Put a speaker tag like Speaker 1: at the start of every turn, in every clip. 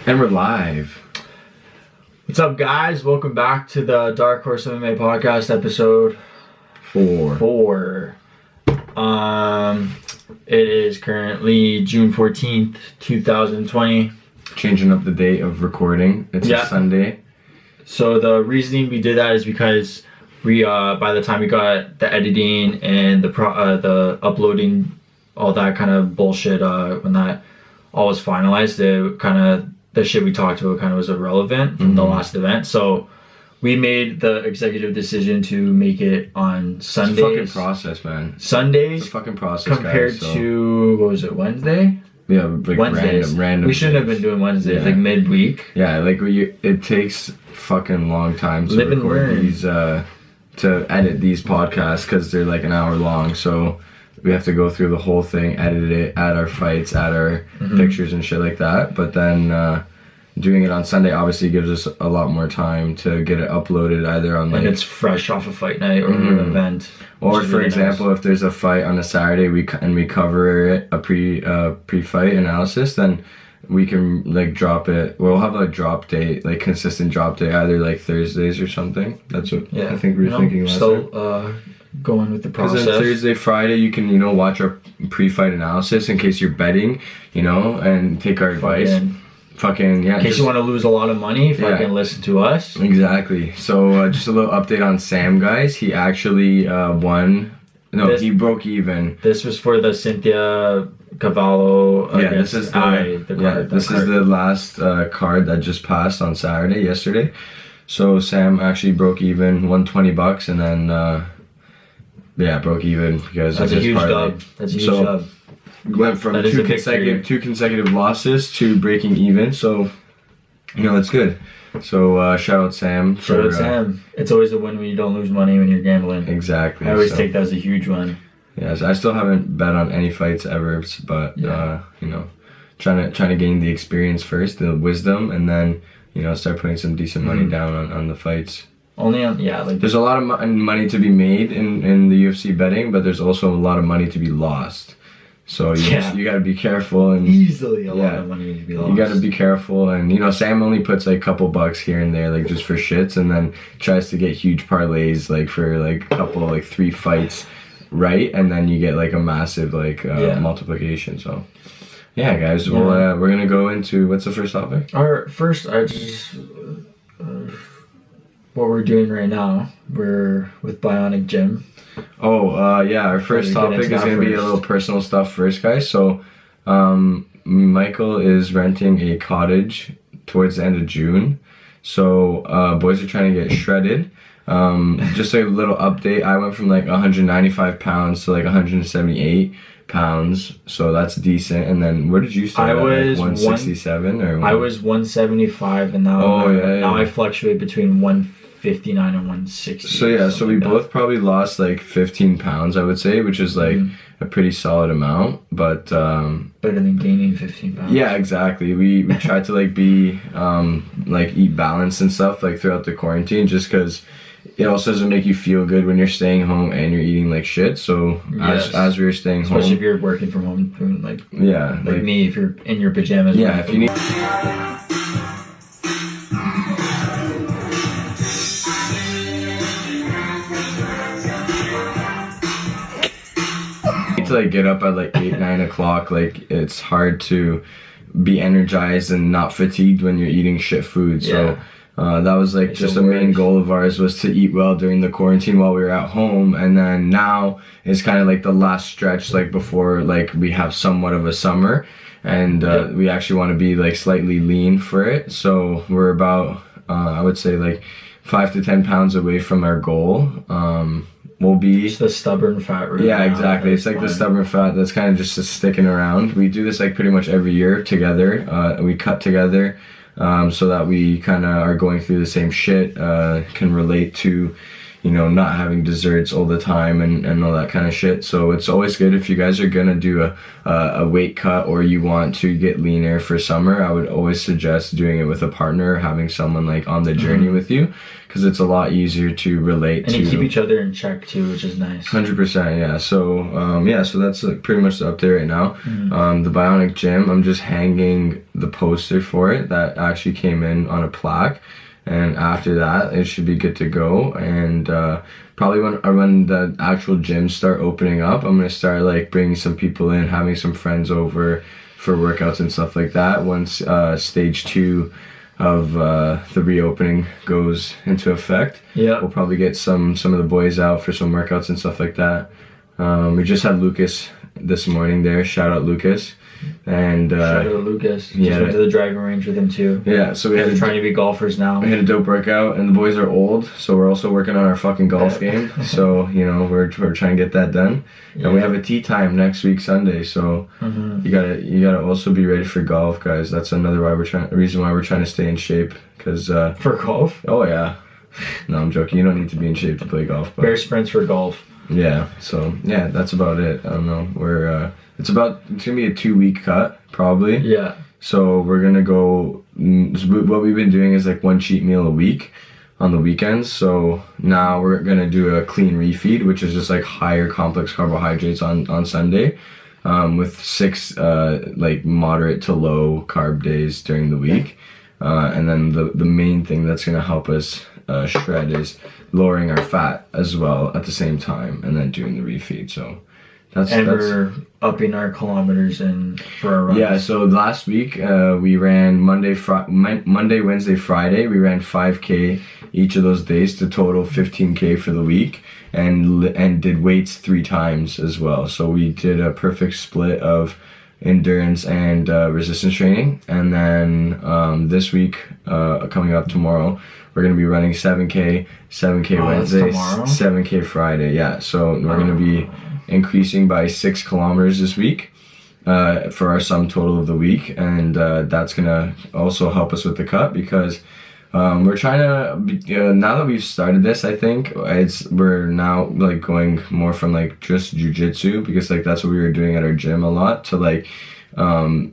Speaker 1: And we're live.
Speaker 2: What's up, guys? Welcome back to the DarkhorseMMA podcast, episode 4. It is currently June 14th, 2020.
Speaker 1: Changing up the date of recording. It's a Sunday.
Speaker 2: So the reasoning we did that is because we, by the time we got the editing and the uploading, all that kind of bullshit, when that all was finalized, the shit we talked about kind of was irrelevant from the last event. So we made the executive decision to make it on Sundays.
Speaker 1: It's a fucking process, man.
Speaker 2: Sundays.
Speaker 1: It's a fucking process,
Speaker 2: compared
Speaker 1: guys,
Speaker 2: to, what was it, Wednesday?
Speaker 1: Yeah, like
Speaker 2: Wednesdays.
Speaker 1: random.
Speaker 2: We shouldn't have been doing Wednesdays, like midweek.
Speaker 1: Yeah, like it takes fucking long time to record these, to edit these podcasts because they're like an hour long. So we have to go through the whole thing, edit it, add our fights, add our pictures and shit like that. But then doing it on Sunday obviously gives us a lot more time to get it uploaded either on like...
Speaker 2: And it's fresh off a fight night or an event.
Speaker 1: Or for example, if there's a fight on a Saturday we cover it, a pre-fight analysis, then we can like drop it. We'll have a drop date, like consistent drop date, either like Thursdays or something. That's what I think we were thinking last time.
Speaker 2: Going with the process.
Speaker 1: Because then Thursday, Friday, you can, watch our pre-fight analysis in case you're betting, and take our advice. In
Speaker 2: case you want to lose a lot of money, listen to us.
Speaker 1: Exactly. So just a little update on Sam, guys. He actually won. No, he broke even.
Speaker 2: This was for the Cynthia Cavallo.
Speaker 1: This is the last card that just passed on yesterday. So Sam actually broke even, won $20, and then broke even because
Speaker 2: that's a huge dub. That's a huge dub.
Speaker 1: Went from two consecutive losses to breaking even, so it's good. So shout out Sam.
Speaker 2: Shout out Sam. It's always a win when you don't lose money when you're gambling.
Speaker 1: Exactly.
Speaker 2: I always take that as a huge one.
Speaker 1: Yes, I still haven't bet on any fights ever, but trying to gain the experience first, the wisdom, and then start putting some decent money down on the fights.
Speaker 2: Only on
Speaker 1: there's a lot of money to be made in the UFC betting, but there's also a lot of money to be lost. So you got to be careful, and
Speaker 2: easily a lot of money to be lost.
Speaker 1: You got to be careful, and Sam only puts like a couple bucks here and there, like just for shits, and then tries to get huge parlays like for like a couple like 3 fights, right? And then you get like a massive like multiplication. So yeah, guys, we're gonna go into what's the first topic?
Speaker 2: Our first, what we're doing right now, we're with Bionic Gym.
Speaker 1: Our first topic is going to be a little personal stuff first, guys. So Michael is renting a cottage towards the end of June. So boys are trying to get shredded. Just a little update, I went from like 195 pounds to like 178 pounds, so that's decent. And then where did you start?
Speaker 2: I was
Speaker 1: 167 or what?
Speaker 2: I was 175, and now now I fluctuate between 159 and 160.
Speaker 1: So we both probably lost like 15 pounds, I would say, which is like a pretty solid amount, but
Speaker 2: better than gaining 15 pounds.
Speaker 1: Yeah, exactly. We tried to like be like eat balanced and stuff like throughout the quarantine, just because it also doesn't make you feel good when you're staying home and you're eating like shit. So as we were staying home,
Speaker 2: especially if you're working from home, doing like me, if you're in your pajamas.
Speaker 1: Yeah, if you need to like get up at like 8-9 o'clock, like it's hard to be energized and not fatigued when you're eating shit food. So that was like just a main goal of ours, was to eat well during the quarantine while we were at home. And then now is kind of like the last stretch, like before like we have somewhat of a summer, and we actually want to be like slightly lean for it. So we're about I would say like 5 to 10 pounds away from our goal. Will be
Speaker 2: just the stubborn fat route.
Speaker 1: Yeah, exactly. It's like the stubborn fat that's kind of just sticking around. We do this like pretty much every year together. We cut together so that we kind of are going through the same shit, can relate to not having desserts all the time and all that kind of shit. So it's always good if you guys are gonna do a weight cut or you want to get leaner for summer. I would always suggest doing it with a partner, having someone like on the journey with you, because it's a lot easier to relate to.
Speaker 2: And you keep each other in check too, which is nice.
Speaker 1: 100%, yeah. So that's like pretty much the update right now. The Bionic Gym, I'm just hanging the poster for it that actually came in on a plaque. And after that, it should be good to go. And probably when the actual gyms start opening up, I'm gonna start like bringing some people in, having some friends over for workouts and stuff like that. Once stage 2 of the reopening goes into effect, we'll probably get some of the boys out for some workouts and stuff like that. We just had Lucas this morning there. Shout out Lucas. And
Speaker 2: shout out Lucas. Just went to the driving range with him too. Yeah, so we're trying to be golfers now.
Speaker 1: We had a dope workout, and the boys are old, so we're also working on our fucking golf game. So we're trying to get that done. And we have a tee time next week Sunday, so you gotta also be ready for golf, guys. That's another reason why we're trying to stay in shape. Cause
Speaker 2: for golf?
Speaker 1: Oh yeah. No, I'm joking. You don't need to be in shape to play golf.
Speaker 2: Bear sprints for golf.
Speaker 1: Yeah. So yeah, that's about it. I don't know. It's gonna be a 2-week cut probably.
Speaker 2: Yeah.
Speaker 1: So we're gonna go. What we've been doing is like 1 cheat meal a week on the weekends. So now we're gonna do a clean refeed, which is just like higher complex carbohydrates on Sunday, with 6 like moderate to low carb days during the week, and then the main thing that's gonna help us shred is lowering our fat as well at the same time, and then doing the refeed. So.
Speaker 2: We're upping our kilometers for our runs.
Speaker 1: Yeah, so last week we ran Monday, Wednesday, Friday. We ran 5K each of those days to total 15K for the week, and did weights 3 times as well. So we did a perfect split of endurance and resistance training. And then this week, coming up tomorrow, we're going to be running 7K Wednesday, 7K Friday. Yeah, so we're going to be increasing by 6 kilometers this week for our sum total of the week, and that's gonna also help us with the cut, because we're trying to now that we've started this, I think we're now like going more from like just jiu-jitsu, because like that's what we were doing at our gym a lot, to like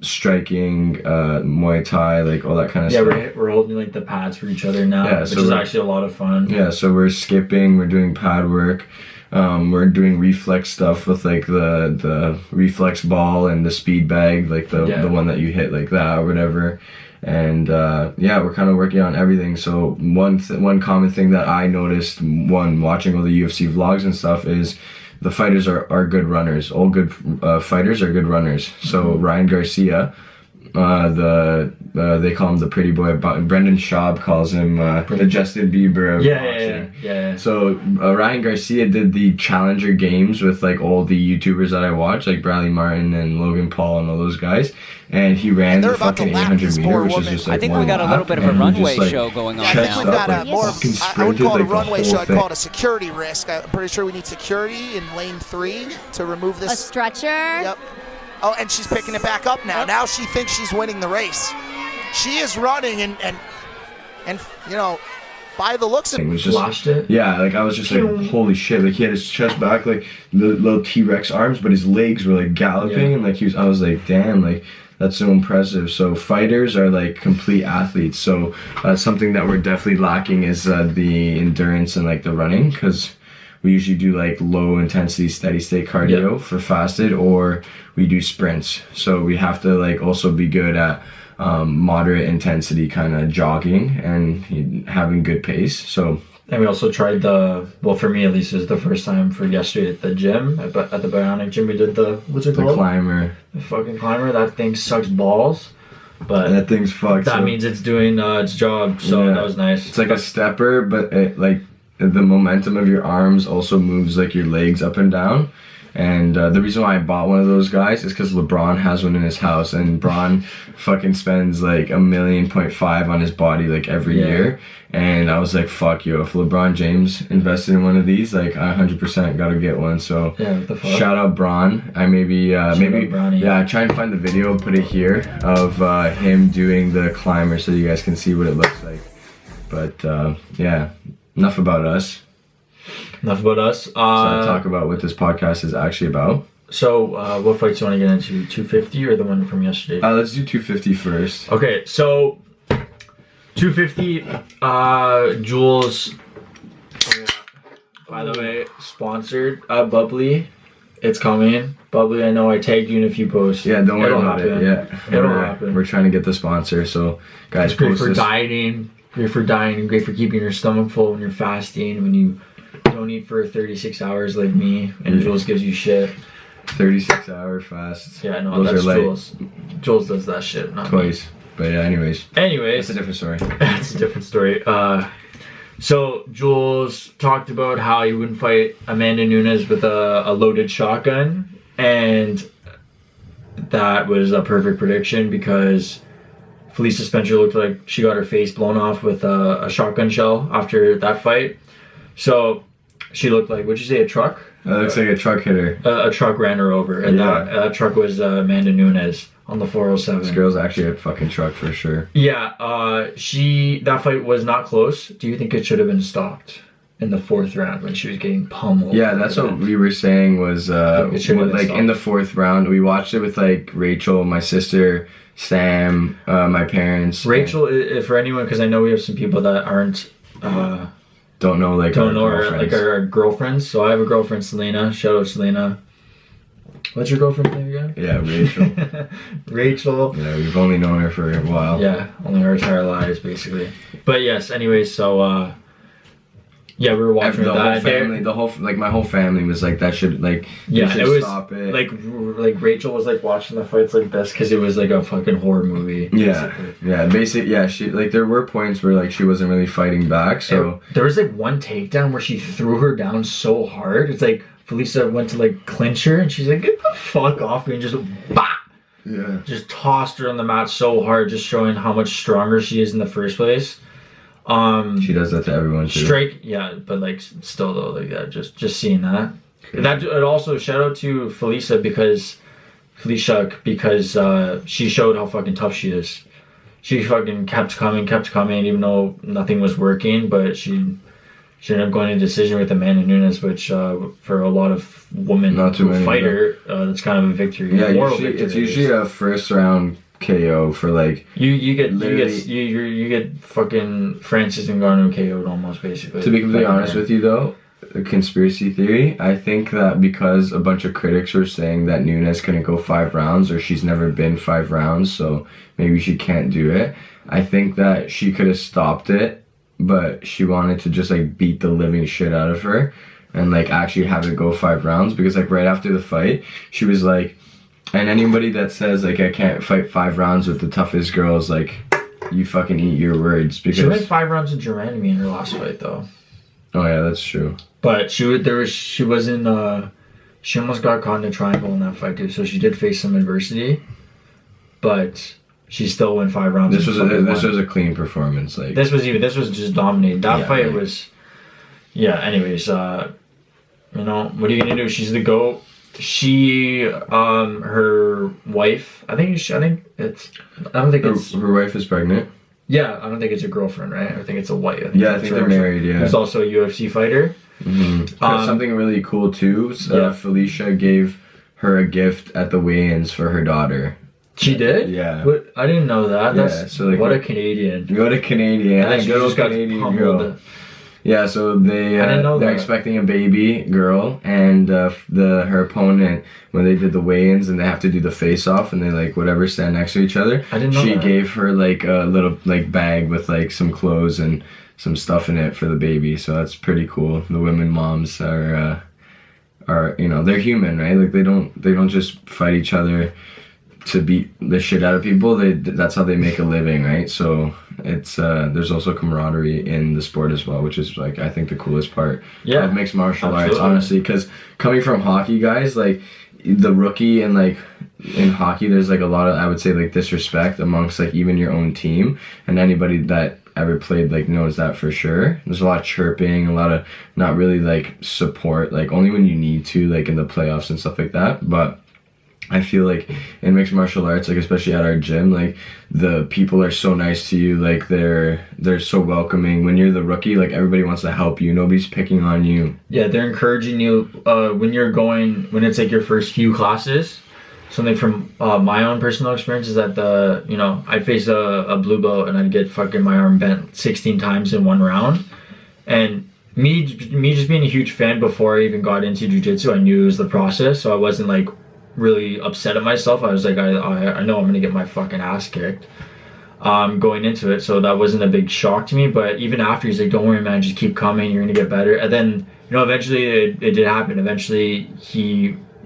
Speaker 1: striking, Muay Thai, like all that kind of stuff.
Speaker 2: Yeah, we're holding like the pads for each other now, which is actually a lot of fun.
Speaker 1: Yeah, so we're skipping, we're doing pad work. We're doing reflex stuff with like the reflex ball and the speed bag, like the one that you hit like that or whatever. And we're kind of working on everything. So one common thing that I noticed watching all the UFC vlogs and stuff is the fighters are good runners. All good fighters are good runners. So Ryan Garcia, they call him the pretty boy. Brendan Schaub calls him the Justin Bieber of boxing.
Speaker 2: Yeah.
Speaker 1: So Ryan Garcia did the Challenger Games with like all the YouTubers that I watch, like Bradley Martin and Logan Paul and all those guys, and he ran the fucking 800 meter, which is just like
Speaker 3: I think we got a little bit of a runway show going on now.
Speaker 4: I think we've got a more. I wouldn't call it a runway show. I'd call it a security risk. I'm pretty sure we need security in lane 3 to remove this.
Speaker 5: A stretcher.
Speaker 4: Yep. Oh, and she's picking it back up now. Now she thinks she's winning the race. She is running, and by the looks of
Speaker 1: it, was just,
Speaker 2: flashed it.
Speaker 1: Yeah, like I was just like, holy shit! Like he had his chest back, like the little T-Rex arms, but his legs were like galloping, and like I was like, damn, like that's so impressive. So fighters are like complete athletes. So something that we're definitely lacking is the endurance and like the running, because we usually do like low intensity steady state cardio for fasted, or we do sprints. So we have to like also be good at moderate intensity kind of jogging and having good pace. So,
Speaker 2: and we also tried for me at least, it was the first time for yesterday at the gym, at the Bionic Gym, we did what's it called?
Speaker 1: The climber.
Speaker 2: The fucking climber. That thing sucks balls. But
Speaker 1: that thing's fucked.
Speaker 2: That means it's doing its job, so that was nice.
Speaker 1: It's like a stepper, but like the momentum of your arms also moves like your legs up and down. And the reason why I bought one of those guys is because LeBron has one in his house, and Bron fucking spends like $1.5 million on his body like every year. And I was like, fuck yo, if LeBron James invested in one of these, like I 100% gotta get one. So
Speaker 2: what the fuck?
Speaker 1: Shout out Bron. I maybe try and find the video, put it here, of him doing the climber so you guys can see what it looks like. But enough about us.
Speaker 2: enough about us.
Speaker 1: So talk about what this podcast is actually about.
Speaker 2: So, what fights do you want to get into? 250 or the one from yesterday?
Speaker 1: Let's do 250 first.
Speaker 2: Okay, so 250, Jules. By the way, sponsored Bubbly. It's coming. Bubbly, I know I tagged you in a few posts.
Speaker 1: Yeah, don't worry about it. Yeah,
Speaker 2: It'll happen.
Speaker 1: We're trying to get the sponsor, so guys,
Speaker 2: it's great for dieting. Great for dieting. Great for keeping your stomach full when you're fasting. When you don't eat for 36 hours like me, and Jules gives you shit.
Speaker 1: 36-hour fasts.
Speaker 2: Yeah, no, that's Jules. Jules does that shit, not
Speaker 1: twice.
Speaker 2: Me.
Speaker 1: But yeah, anyways,
Speaker 2: that's
Speaker 1: a different story.
Speaker 2: That's a different story. So Jules talked about how he wouldn't fight Amanda Nunes with a loaded shotgun, and that was a perfect prediction because Felicia Spencer looked like she got her face blown off with a shotgun shell after that fight. So she looked like, what'd you say, a truck?
Speaker 1: It looks like a truck hit her.
Speaker 2: A truck ran her over, and that truck was Amanda Nunes on the 407.
Speaker 1: This girl's actually a fucking truck for sure.
Speaker 2: Yeah, that fight was not close. Do you think it should have been stopped in the 4th round when she was getting pummeled?
Speaker 1: Yeah, that's what we were saying was like in the 4th round. We watched it with like Rachel, my sister, Sam, my parents.
Speaker 2: Rachel, for anyone, because I know we have some people that aren't.
Speaker 1: Don't know
Speaker 2: our girlfriends. So I have a girlfriend, Selena. Shout out Selena. What's your girlfriend's name again?
Speaker 1: Yeah, Rachel.
Speaker 2: Rachel.
Speaker 1: Yeah, we've only known her for a while.
Speaker 2: Yeah, only our entire lives basically. But yes, anyways, so yeah, we were watching
Speaker 1: the whole family. The whole my whole family was like that should it was stop it.
Speaker 2: Like Rachel was like watching the fights like this because it was like a fucking horror movie.
Speaker 1: Basically. She like there were points where like she wasn't really fighting back. So
Speaker 2: there was like one takedown where she threw her down so hard. It's like Felicia went to like clinch her and she's like, get the fuck off me, and just just tossed her on the mat so hard, just showing how much stronger she is in the first place.
Speaker 1: She does that to everyone too.
Speaker 2: But like still though, like that, just seeing that. Okay. That it also shout out to Felicia because she showed how fucking tough she is. She fucking kept coming, even though nothing was working. But she ended up going to decision with Amanda Nunes, which for a lot of women who fight her, that's kind of a victory.
Speaker 1: Yeah, it's usually a first round KO for like
Speaker 2: you get fucking Francis Ngannou KO'd almost basically.
Speaker 1: To be completely honest with you though, a conspiracy theory, I think that because a bunch of critics were saying that Nunes couldn't go 5 rounds or she's never been 5 rounds, so maybe she can't do it. I think that she could have stopped it, but she wanted to just like beat the living shit out of her and like actually have it go 5 rounds because like right after the fight she was like, and anybody that says like I can't fight 5 rounds with the toughest girls, like you fucking eat your words. Because
Speaker 2: she went 5 rounds with Germany in her last fight though.
Speaker 1: Oh yeah, that's true.
Speaker 2: But she almost got caught in a triangle in that fight too, so she did face some adversity. But she still went 5 rounds.
Speaker 1: This was a clean performance. Like
Speaker 2: this was just dominated. That fight was. Yeah. Anyways, what are you gonna do? She's the GOAT. She, her wife. I don't think it's.
Speaker 1: Her wife is pregnant.
Speaker 2: Yeah, I don't think it's a girlfriend, right? I think it's a wife.
Speaker 1: I think they're married. Yeah.
Speaker 2: Who's also a UFC fighter.
Speaker 1: Mm-hmm. Something really cool too. Felicia gave her a gift at the weigh-ins for her daughter.
Speaker 2: She did?
Speaker 1: Yeah.
Speaker 2: But I didn't know that. That's
Speaker 1: so like,
Speaker 2: what a Canadian.
Speaker 1: What a Canadian.
Speaker 2: And then she just got Canadian.
Speaker 1: Yeah, so they're expecting a baby girl, and her opponent, when they did the weigh-ins and they have to do the face-off and they like whatever stand next to each other,
Speaker 2: I didn't know
Speaker 1: she gave her like a little like bag with like some clothes and some stuff in it for the baby. So that's pretty cool. The women moms are they're human, right? Like they don't just fight each other to beat the shit out of people. That's how they make a living, right? So it's there's also camaraderie in the sport as well, which is like I think the coolest part of mixed martial arts, honestly, because coming from hockey, guys, like the rookie and like in hockey there's like a lot of, I would say, like disrespect amongst like even your own team, and anybody that ever played like knows that for sure. There's a lot of chirping, a lot of not really like support, like only when you need to, like in the playoffs and stuff like that. But I feel like in mixed martial arts, like especially at our gym, like the people are so nice to you, like they're so welcoming. When you're the rookie, like everybody wants to help you. Nobody's picking on you.
Speaker 2: Yeah, they're encouraging you when it's like your first few classes. Something from my own personal experience is that I'd face a blue belt and I'd get fucking my arm bent 16 times in one round. And me just being a huge fan before I even got into jiu-jitsu, I knew it was the process, so I wasn't like really upset at myself. I was like, I know I'm gonna get my fucking ass kicked going into it, so that wasn't a big shock to me. But even after, he's like, don't worry man, just keep coming, you're gonna get better. And then eventually it did happen. Eventually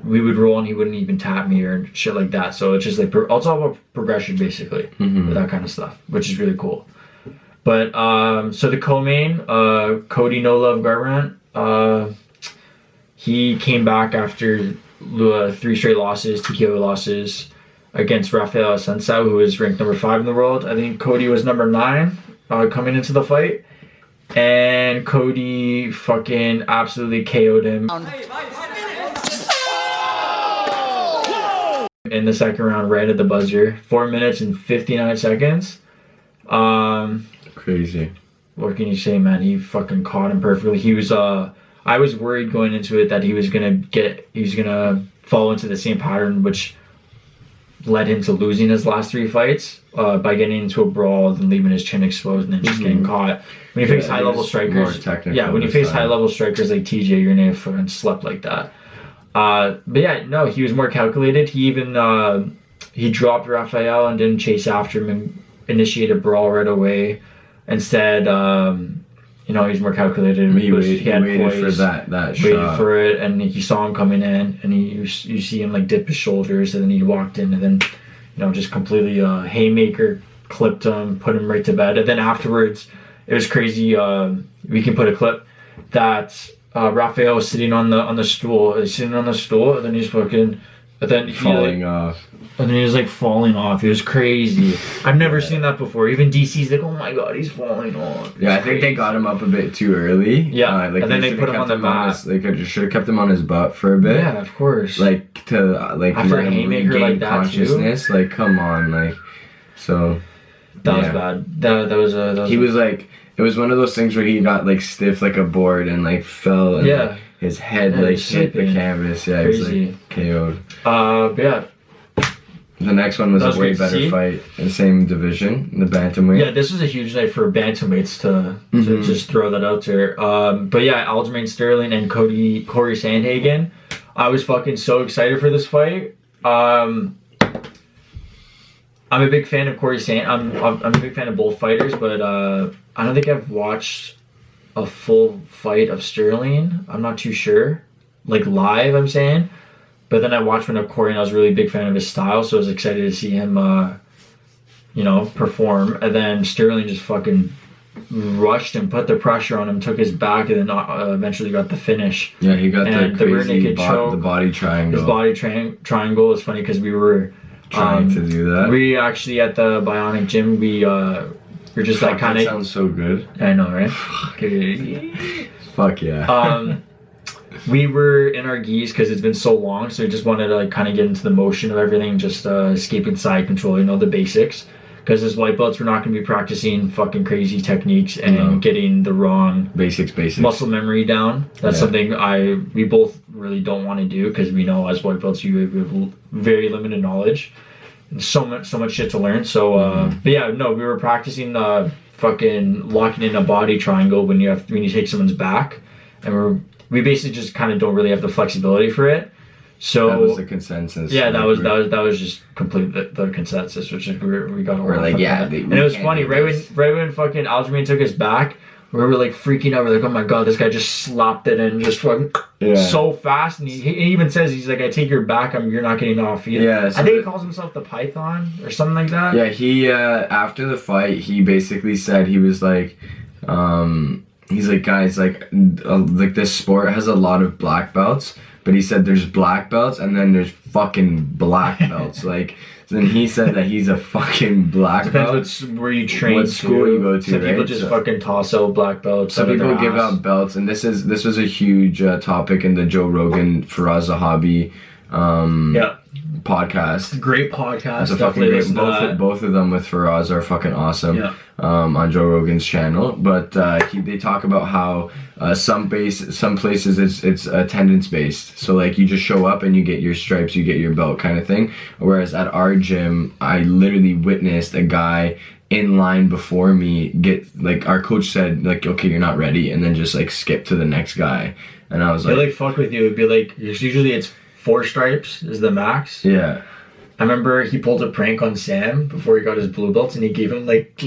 Speaker 2: we would roll and he wouldn't even tap me or shit like that. So it's just like it's all about progression basically, with that kind of stuff, which is really cool. But so the co-main, Cody No Love Garbrandt, he came back after 3 straight losses, TKO losses against Rafael Assunção, who is ranked number 5 in the world. I think Cody was number 9 coming into the fight, and Cody fucking absolutely KO'd him in the second round right at the buzzer. 4 minutes and 59 seconds.
Speaker 1: Crazy.
Speaker 2: What can you say, man? He fucking caught him perfectly. He was I was worried going into it that he was gonna fall into the same pattern which led him to losing his last 3 fights by getting into a brawl and leaving his chin exposed and then just getting caught. When you face high level strikers, when you face high level strikers like TJ, you're gonna get fucking slept like that. But yeah, no, he was more calculated. He even he dropped Rafael and didn't chase after him and initiate a brawl right away. Instead, he's more calculated. He waited for that shot. Waited for it, and he saw him coming in, and you see him like dip his shoulders, and then he walked in, and then just completely haymaker clipped him, put him right to bed. And then afterwards, it was crazy. We can put a clip that Rafael was sitting on the stool. He's sitting on the stool, and then he's fucking, and then
Speaker 1: falling off.
Speaker 2: And then he was like falling off. It was crazy. I've never seen that before. Even DC's like, oh my god, he's falling off.
Speaker 1: Yeah, I think they got him up a bit too early.
Speaker 2: Yeah, and then they put him on the mat.
Speaker 1: They should have kept him on his butt for a bit.
Speaker 2: Yeah, of course.
Speaker 1: Like to
Speaker 2: after a haymaker like that
Speaker 1: consciousness.
Speaker 2: Too?
Speaker 1: Like, come on, like, so.
Speaker 2: That was bad. That was.
Speaker 1: He was like, it was one of those things where he got like stiff like a board and like fell. And, like, his head like hit the canvas. Yeah,
Speaker 2: crazy.
Speaker 1: He was like KO'd.
Speaker 2: But yeah.
Speaker 1: The next one was a way better fight in the same division, in the bantamweight.
Speaker 2: Yeah, this was a huge night for bantamweights to just throw that out there. But yeah, Aljamain Sterling and Corey Sandhagen. I was fucking so excited for this fight. I'm a big fan of I'm a big fan of both fighters, but I don't think I've watched a full fight of Sterling. I'm not too sure, like live. I'm saying. But then I watched one of Corey, and I was a really big fan of his style, so I was excited to see him, perform. And then Sterling just fucking rushed and put the pressure on him, took his back, and then eventually got the finish.
Speaker 1: Yeah, he got the crazy the body triangle.
Speaker 2: His body triangle is funny because we were
Speaker 1: trying to do that.
Speaker 2: We actually at the Bionic Gym, we're just like kind of.
Speaker 1: Sounds so good.
Speaker 2: I know, right?
Speaker 1: Fuck yeah.
Speaker 2: We were in our gis because it's been so long, so we just wanted to like kind of get into the motion of everything, just escaping side control, the basics. Because as white belts, we're not going to be practicing fucking crazy techniques and getting the wrong
Speaker 1: basics
Speaker 2: muscle memory down. That's something we both really don't want to do because we know as white belts you have very limited knowledge, and so much shit to learn. So, but yeah, no, we were practicing fucking locking in a body triangle when you take someone's back, and we basically just kind of don't really have the flexibility for it. So
Speaker 1: that was the consensus.
Speaker 2: Yeah, that was just complete the consensus, which is we got.
Speaker 1: We're like, yeah,
Speaker 2: and it was funny right when fucking Aljamain took his back, we were like freaking out. We're like, oh my god, this guy just slapped it and just fucking so fast. And he even says, he's like, I take your back, you're not getting off.
Speaker 1: Yeah, so
Speaker 2: I think he calls himself the Python or something like that.
Speaker 1: Yeah, he after the fight, he basically said he was like. He's like, guys, like this sport has a lot of black belts, but he said there's black belts and then there's fucking black belts. Like, then he said that he's a fucking black belt.
Speaker 2: Depends where you train.
Speaker 1: What school you go to,
Speaker 2: Some people just fucking toss out black belts.
Speaker 1: Some people give out belts, and this was a huge topic in the Joe Rogan Faraz Zahabi podcast.
Speaker 2: Great podcast.
Speaker 1: It's a fucking great. Both of them with Faraz are fucking awesome.
Speaker 2: Yeah.
Speaker 1: On Joe Rogan's channel, but they talk about how some places it's attendance based. So like you just show up and you get your stripes, you get your belt kind of thing. Whereas at our gym, I literally witnessed a guy in line before me get, like, our coach said, like, okay, you're not ready, and then just like skip to the next guy. And I was
Speaker 2: like, fuck with you. It'd be like, usually it's 4 stripes is the max.
Speaker 1: Yeah.
Speaker 2: I remember he pulled a prank on Sam before he got his blue belts, and he gave him like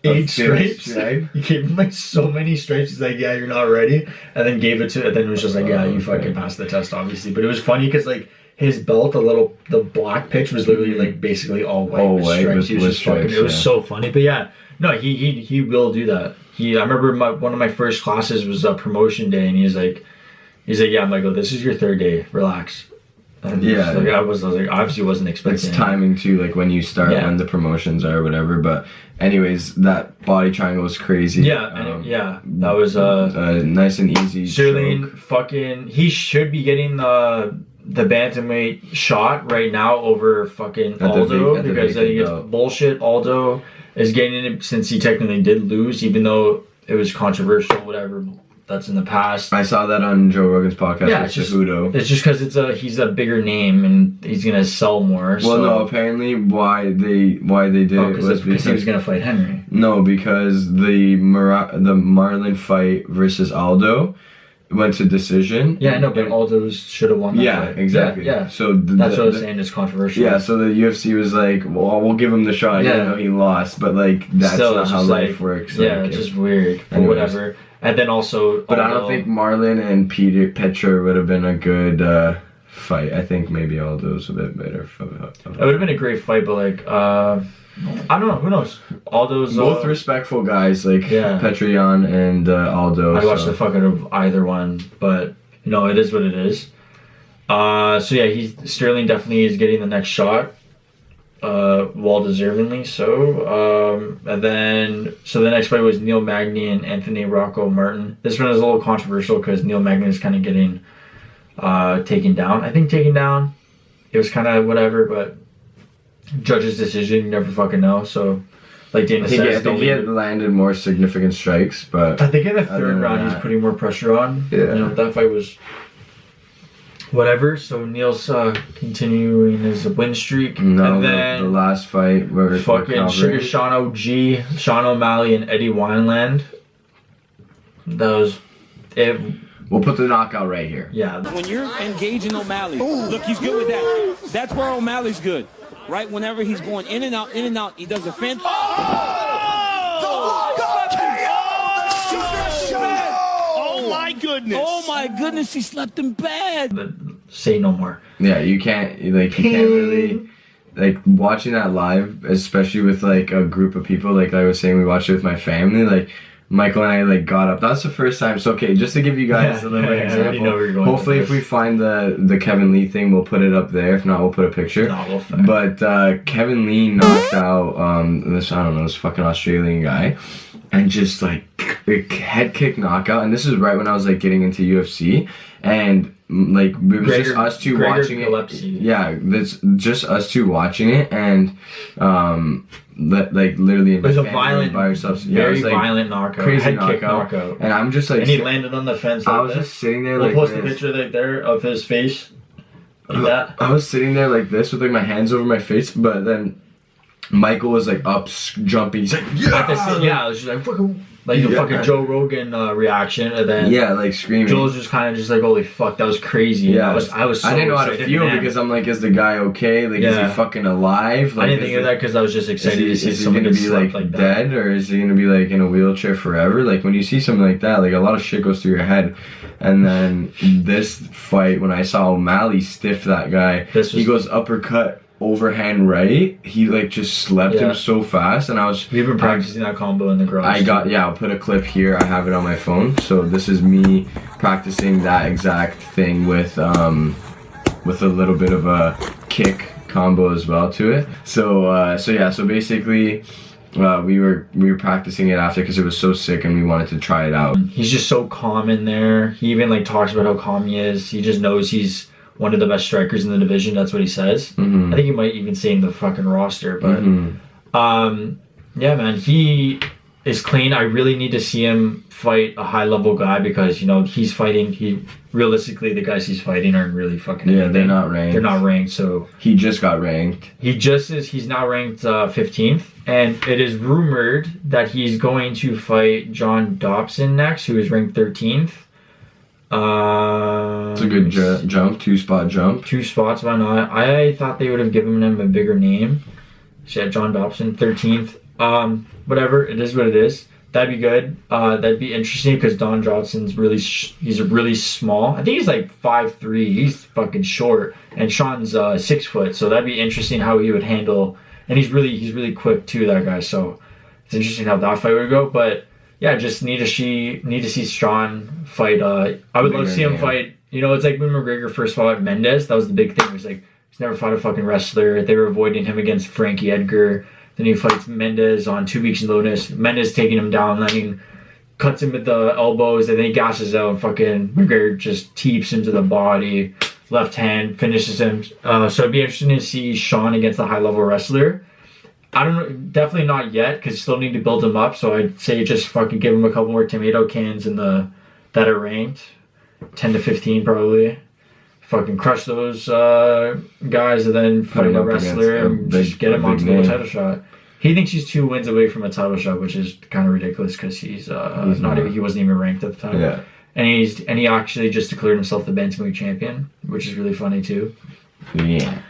Speaker 2: 8 stripes. He gave him like so many stripes. He's like, yeah, you're not ready, and then gave it to. And then it was just like, yeah, you fucking passed the test, obviously. But it was funny because like his belt, the black pitch was literally like basically all white with stripes. He was just fucking. It was so funny. But yeah, no, he will do that. I remember one of my first classes was a promotion day, and he's like, yeah, Michael, this is your 3rd day. Relax. And
Speaker 1: yeah,
Speaker 2: like, I was like, obviously wasn't expecting.
Speaker 1: It's timing too, like when you start, when the promotions are, or whatever. But anyways, that body triangle was crazy.
Speaker 2: Yeah, that was
Speaker 1: nice and easy.
Speaker 2: Sterling fucking, he should be getting the bantamweight shot right now over fucking Aldo, because I think it's bullshit. Aldo is getting it since he technically did lose, even though it was controversial, whatever. That's in the past.
Speaker 1: I saw that on Joe Rogan's podcast.
Speaker 2: Yeah, it's just because he's a bigger name and he's gonna sell more.
Speaker 1: Well, no, apparently why they did it was because
Speaker 2: he was gonna fight Henry.
Speaker 1: No, because the Marlon fight versus Aldo went to decision.
Speaker 2: Yeah, I know, but Aldo should have won that fight.
Speaker 1: Exactly.
Speaker 2: Yeah.
Speaker 1: So
Speaker 2: that's what I was saying is controversial.
Speaker 1: Yeah, so the UFC was like, well, we'll give him the shot. Yeah, even though he lost, but like that's
Speaker 2: still,
Speaker 1: not how life works.
Speaker 2: Yeah, it's just weird. But whatever. And then also,
Speaker 1: but I don't think Marlon and Petra would have been a good fight. I think maybe Aldo's a bit better. It
Speaker 2: would have been a great fight, but like, I don't know. Who knows? Aldo's
Speaker 1: both respectful guys, like Petrian and Aldo.
Speaker 2: I watched the fucking of either one, but it is what it is. So yeah, Sterling definitely is getting the next shot. Well deservingly so. And then the next fight was Neil Magny and Anthony Rocco Martin. This one is a little controversial because Neil Magny is kind of getting taken down. I think taken down, it was kind of whatever, but judge's decision, you never fucking know. So like Dana says,
Speaker 1: I think he had landed more significant strikes, but
Speaker 2: I think in the 3rd round he's putting more pressure on.
Speaker 1: Yeah.
Speaker 2: That fight was whatever. So Neil's continuing his win streak.
Speaker 1: No,
Speaker 2: and then
Speaker 1: the last fight where
Speaker 2: fucking Sugar Sean OG, Sean O'Malley, and Eddie Wineland. That was it.
Speaker 1: We'll put the knockout right here.
Speaker 2: Yeah.
Speaker 5: When you're engaging O'Malley, look, he's good with that. That's where O'Malley's good. Right? Whenever he's going in and out, he does a fence. Oh my goodness, he slept him bad.
Speaker 2: But say no more.
Speaker 1: Yeah, you can't really, like, watching that live, especially with like a group of people, like I was saying, we watched it with my family, like Michael and I like got up. That's the first time. So okay, just to give you guys a little example. Hopefully if we find the Kevin Lee thing, we'll put it up there. If not, we'll put a picture. But Kevin Lee knocked out this fucking Australian guy. And just like head kick knockout, and this is right when I was like getting into UFC, and like it was just us two watching it. Yeah, that's just us two watching it, and like literally
Speaker 2: it was a violent,
Speaker 1: by ourselves.
Speaker 2: Very violent knockout,
Speaker 1: crazy
Speaker 2: head kick knockout,
Speaker 1: and I'm just like,
Speaker 2: and he landed on the fence.
Speaker 1: I was just sitting there like
Speaker 2: this. We'll post a picture right there of his face, like that.
Speaker 1: I was sitting there like this with like my hands over my face, but then Michael was like up jumping. He's like,
Speaker 2: I was just like fucking. Like the fucking Joe Rogan reaction, and then
Speaker 1: like screaming.
Speaker 2: Joel's just kind of just like, holy fuck, that was crazy.
Speaker 1: Yeah,
Speaker 2: I was. So
Speaker 1: I didn't know how to feel because I'm like, is the guy okay? Like, is he fucking alive? Like,
Speaker 2: I didn't think of that because I was just excited to see
Speaker 1: someone gonna be like dead, or is he gonna be like in a wheelchair forever? Like when you see something like that, like a lot of shit goes through your head. And then this fight, when I saw O'Malley stiff that guy, he goes uppercut. Overhand right, he like just slept him so fast, and we've
Speaker 2: been practicing that combo in the garage.
Speaker 1: I'll put a clip here. I have it on my phone, so this is me practicing that exact thing with a little bit of a kick combo as well to it. So basically we were practicing it after because it was so sick and we wanted to try it out.
Speaker 2: He's just so calm in there. He even like talks about how calm he is. He just knows he's one of the best strikers in the division. That's what he says. I think he might even say in the fucking roster. But yeah, man, he is clean. I really need to see him fight a high level guy because he's fighting. Realistically, the guys he's fighting aren't really fucking.
Speaker 1: Yeah, they're not ranked.
Speaker 2: They're not ranked. So
Speaker 1: he just got ranked.
Speaker 2: He's now ranked 15th, and it is rumored that he's going to fight John Dobson next, who is ranked 13th.
Speaker 1: It's a good jump, 2-spot jump.
Speaker 2: 2 spots, why not? I thought they would have given him a bigger name. So yeah, John Dobson, 13th. Whatever, it is what it is. That'd be good. That'd be interesting because Don Johnson's he's really small. I think he's like 5'3". He's fucking short, and Sean's 6 foot. So that'd be interesting how he would handle. And he's really quick too, that guy. So it's interesting how that fight would go. But yeah, just need to see Sean fight. I would love to see him fight. It's like when McGregor first fought Mendes. That was the big thing. It was like he's never fought a fucking wrestler. They were avoiding him against Frankie Edgar. Then he fights Mendes on 2 weeks notice. Mendes taking him down, cuts him with the elbows, and then he gasses out. Fucking McGregor just teeps him to the body, left hand, finishes him. So it'd be interesting to see Sean against a high level wrestler. I don't know, definitely not yet, because you still need to build him up. So I'd say just fucking give him a couple more tomato cans that are ranked, 10 to 15 probably. Fucking crush those guys and then fight a wrestler and just get him onto the title shot. He thinks he's 2 wins away from a title shot, which is kind of ridiculous because he wasn't even ranked at the time.
Speaker 1: Yeah.
Speaker 2: And he actually just declared himself the bantamweight champion, which is really funny too.
Speaker 1: Yeah.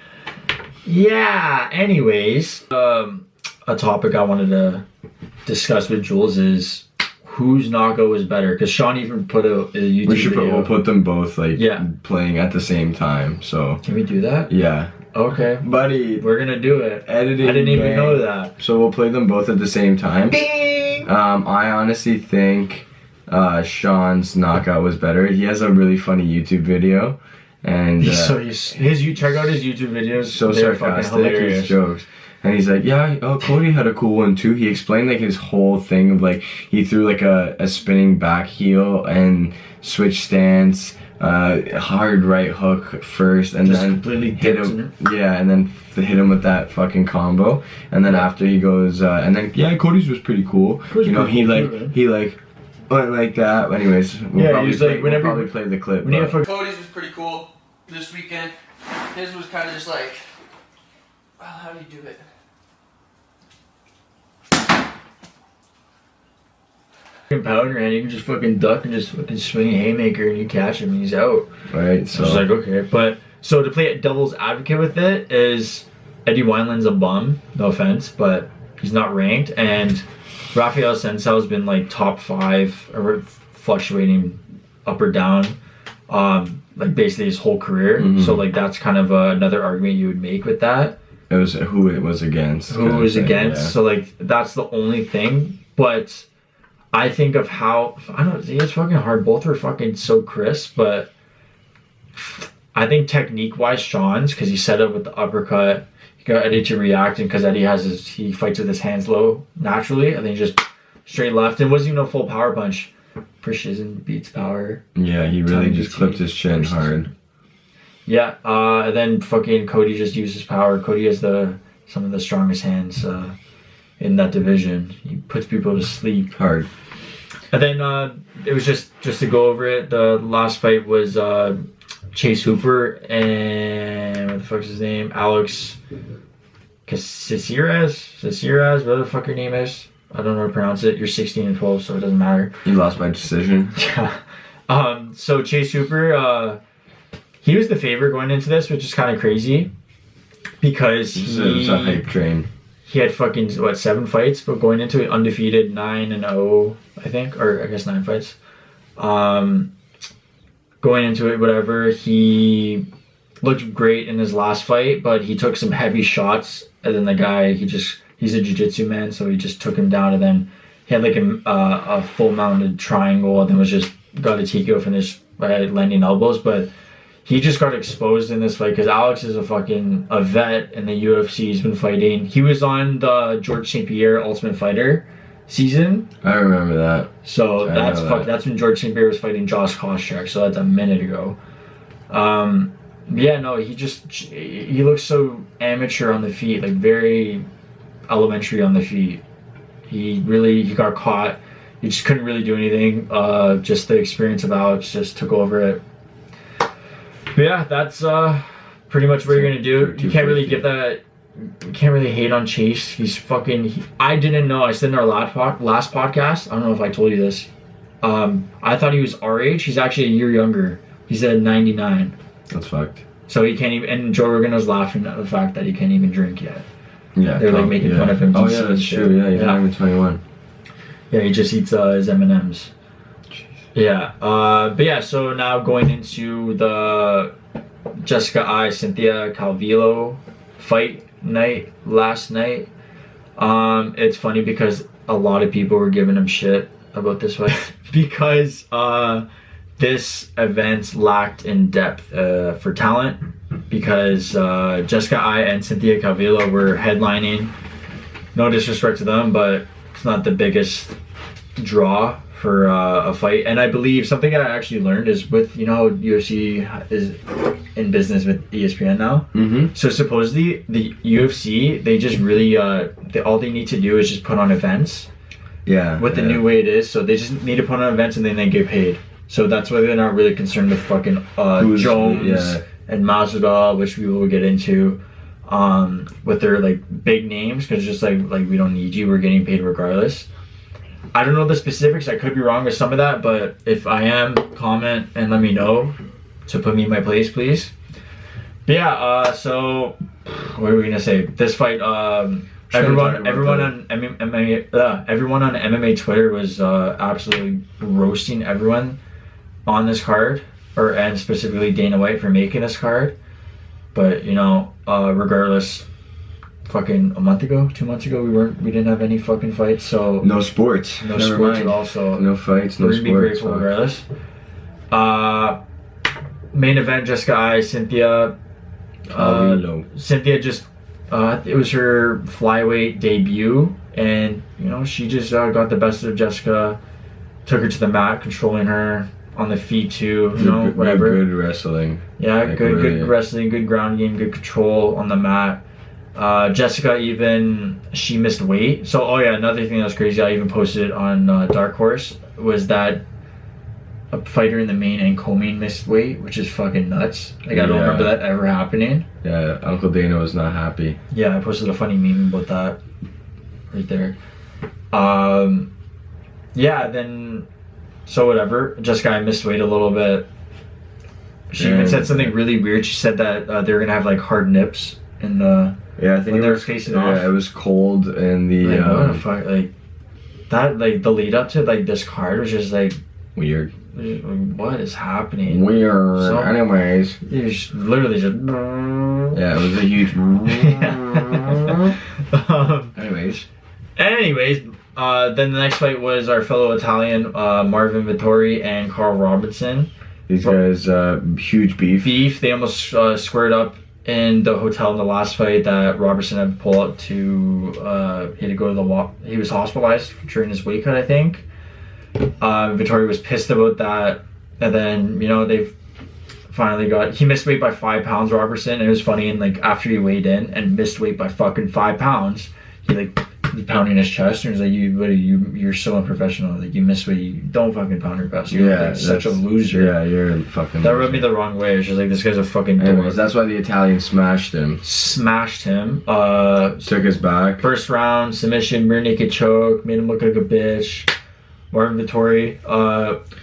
Speaker 2: Yeah. Anyways, a topic I wanted to discuss with Jules is whose knockout is better, because Sean even put a YouTube video.
Speaker 1: We'll put them both playing at the same time. So
Speaker 2: can we do that?
Speaker 1: Yeah.
Speaker 2: Okay,
Speaker 1: buddy,
Speaker 2: we're gonna do it.
Speaker 1: Editing.
Speaker 2: I didn't even know that.
Speaker 1: So we'll play them both at the same time.
Speaker 2: Bing!
Speaker 1: I honestly think Sean's knockout was better. He has a really funny YouTube video, and
Speaker 2: check out his YouTube videos.
Speaker 1: So sarcastic, his jokes. And he's like, yeah, Cody had a cool one too. He explained his whole thing of he threw a spinning back heel and switch stance, hard right hook first, and just then completely hit him. Yeah, and then hit him with that fucking combo. And then after he goes, and then Cody's was pretty cool. He went like that. Anyways, we'll probably play the clip.
Speaker 6: Cody's was pretty cool this weekend. His was kind of just well, how do you do it?
Speaker 2: Power in your hand, you can just fucking duck and just fucking swing a haymaker and you catch him and he's out.
Speaker 1: Right, so
Speaker 2: I was okay. But so to play devil's advocate with it is Eddie Wineland's a bum, no offense, but he's not ranked, and Rafael Sensau's been top 5 or fluctuating up or down basically his whole career. So that's kind of another argument you would make with that.
Speaker 1: It was who it was against.
Speaker 2: Who it was against. Yeah. So that's the only thing. But I think of how it's fucking hard. Both are fucking so crisp, but I think technique wise, Sean's, because he set up with the uppercut, he got Eddie to react, and because Eddie he fights with his hands low naturally, and then just straight left, and wasn't even a full power punch. Precision beats power.
Speaker 1: Yeah, he really just clipped his chin hard.
Speaker 2: Yeah, and then fucking Cody just uses power. Cody has some of the strongest hands in that division. He puts people to sleep
Speaker 1: hard.
Speaker 2: And then it was just to go over it. The last fight was Chase Hooper and what the fuck's his name? Alex Caceres, whatever the fuck your name is. I don't know how to pronounce it. You're 16-12, so it doesn't matter.
Speaker 1: You lost by decision.
Speaker 2: Yeah. So Chase Hooper, he was the favorite going into this, which is kind of crazy because
Speaker 1: it was a hype train.
Speaker 2: He had fucking 7 fights, but going into it undefeated, 9-0, I think, or I guess 9 fights. Going into it, whatever, he looked great in his last fight, but he took some heavy shots, and then the guy, he's a jiu-jitsu man, so he just took him down, and then he had a full mounted triangle, and then got a TKO finish by landing elbows, but he just got exposed in this fight because Alex is a vet in the UFC. He's been fighting. He was on the George St. Pierre Ultimate Fighter season.
Speaker 1: I remember that.
Speaker 2: So that's when George St. Pierre was fighting Josh Koscheck. So that's a minute ago. Yeah, no, he looks so amateur on the feet, like very elementary on the feet. He got caught. He just couldn't really do anything. Just the experience of Alex just took over it. But yeah, that's pretty much what you're gonna do. You can't really give that. You can't really hate on Chase. He's fucking. I didn't know. I said in our last podcast. I don't know if I told you this. I thought he was our age. He's actually a year younger. He's at 99.
Speaker 1: That's fucked.
Speaker 2: So he can't even. And Joe Rogan was laughing at the fact that he can't even drink yet.
Speaker 1: Yeah.
Speaker 2: They're like making fun of him.
Speaker 1: Oh yeah, that's true. Yeah, he's not even 21.
Speaker 2: Yeah, he just eats his M&Ms. Yeah. But yeah. So now going into the Jessica Cynthia Calvillo fight night last night. It's funny because a lot of people were giving him shit about this fight because this event lacked in depth for talent, because Jessica and Cynthia Calvillo were headlining. No disrespect to them, but it's not the biggest draw for a fight. And I believe something I actually learned is with, you know how UFC is in business with ESPN now.
Speaker 1: Mm-hmm.
Speaker 2: So supposedly the UFC, they just really all they need to do is just put on events.
Speaker 1: Yeah.
Speaker 2: With the new way it is, so they just need to put on events and then they get paid. So that's why they're not really concerned with fucking Jones and Masvidal, which we will get into, with their like big names, because just like we don't need you, we're getting paid regardless. I don't know the specifics. I could be wrong with some of that, but if I am, comment and let me know to put me in my place, please. But yeah, so what are we gonna say? This fight, everyone on MMA Twitter was absolutely roasting everyone on this card, and specifically Dana White for making this card. But you know, regardless, fucking 2 months ago, we didn't have any fucking fights, so
Speaker 1: no sports,
Speaker 2: no sports at all. So
Speaker 1: no fights, no
Speaker 2: we're
Speaker 1: sports.
Speaker 2: Be grateful regardless. Main event, Jessica Cynthia. Cynthia just it was her flyweight debut, and you know she just got the best of Jessica, took her to the mat, controlling her on the feet too. You know, whatever.
Speaker 1: Good wrestling.
Speaker 2: Yeah, like good wrestling, good ground game, good control on the mat. Jessica she missed weight. So another thing that was crazy, I even posted it on Dark Horse, was that a fighter in the main and co-main missed weight, which is fucking nuts. Like I don't remember that ever happening.
Speaker 1: Yeah, Uncle Dana was not happy.
Speaker 2: Yeah, I posted a funny meme about that right there. Then so whatever, Jessica missed weight a little bit. She even said something really weird. She said that they were gonna have like hard nips in the
Speaker 1: I think
Speaker 2: they were facing off.
Speaker 1: Yeah, it was cold, and the
Speaker 2: what the fuck, like that, like the lead up to like this card was just like
Speaker 1: weird.
Speaker 2: What is happening?
Speaker 1: Weird. Anyways,
Speaker 2: it's literally just
Speaker 1: yeah, it was a huge
Speaker 2: anyways, then the next fight was our fellow Italian Marvin Vettori and Carl Robinson.
Speaker 1: These guys huge beef.
Speaker 2: They almost squared up in the hotel in the last fight that Robertson had to pull up to. He had to go to he was hospitalized during his weight cut, I think. Vettori was pissed about that, and then you know they've finally he missed weight by 5 pounds, Robertson, and it was funny, and like after he weighed in and missed weight by fucking 5 pounds, he like was pounding his chest and was like, you're so unprofessional, like you missed weight, you don't fucking pound your chest, you're like such a loser.
Speaker 1: Yeah, you're a fucking
Speaker 2: that rubbed me the wrong way. It's just like, this guy's a fucking dork.
Speaker 1: Anyways, that's why the Italian smashed him. Took his back.
Speaker 2: First round submission, rear naked choke, made him look like a bitch. Marvin Vettori,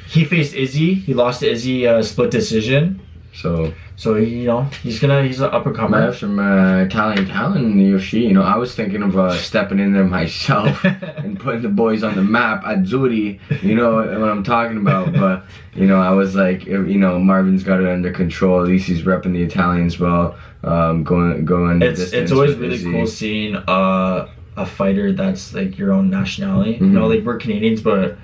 Speaker 2: he faced Izzy. He lost to Izzy, split decision. So you know he's an up and comer.
Speaker 1: I have some Italian talent in the UFC. You know, I was thinking of stepping in there myself and putting the boys on the map. Azzurri, you know what I'm talking about. But you know, I was like, you know, Marvin's got it under control. At least he's repping the Italians well. Going the distance.
Speaker 2: It's always really cool seeing a fighter that's like your own nationality.
Speaker 1: Mm-hmm.
Speaker 2: You know, like we're Canadians, but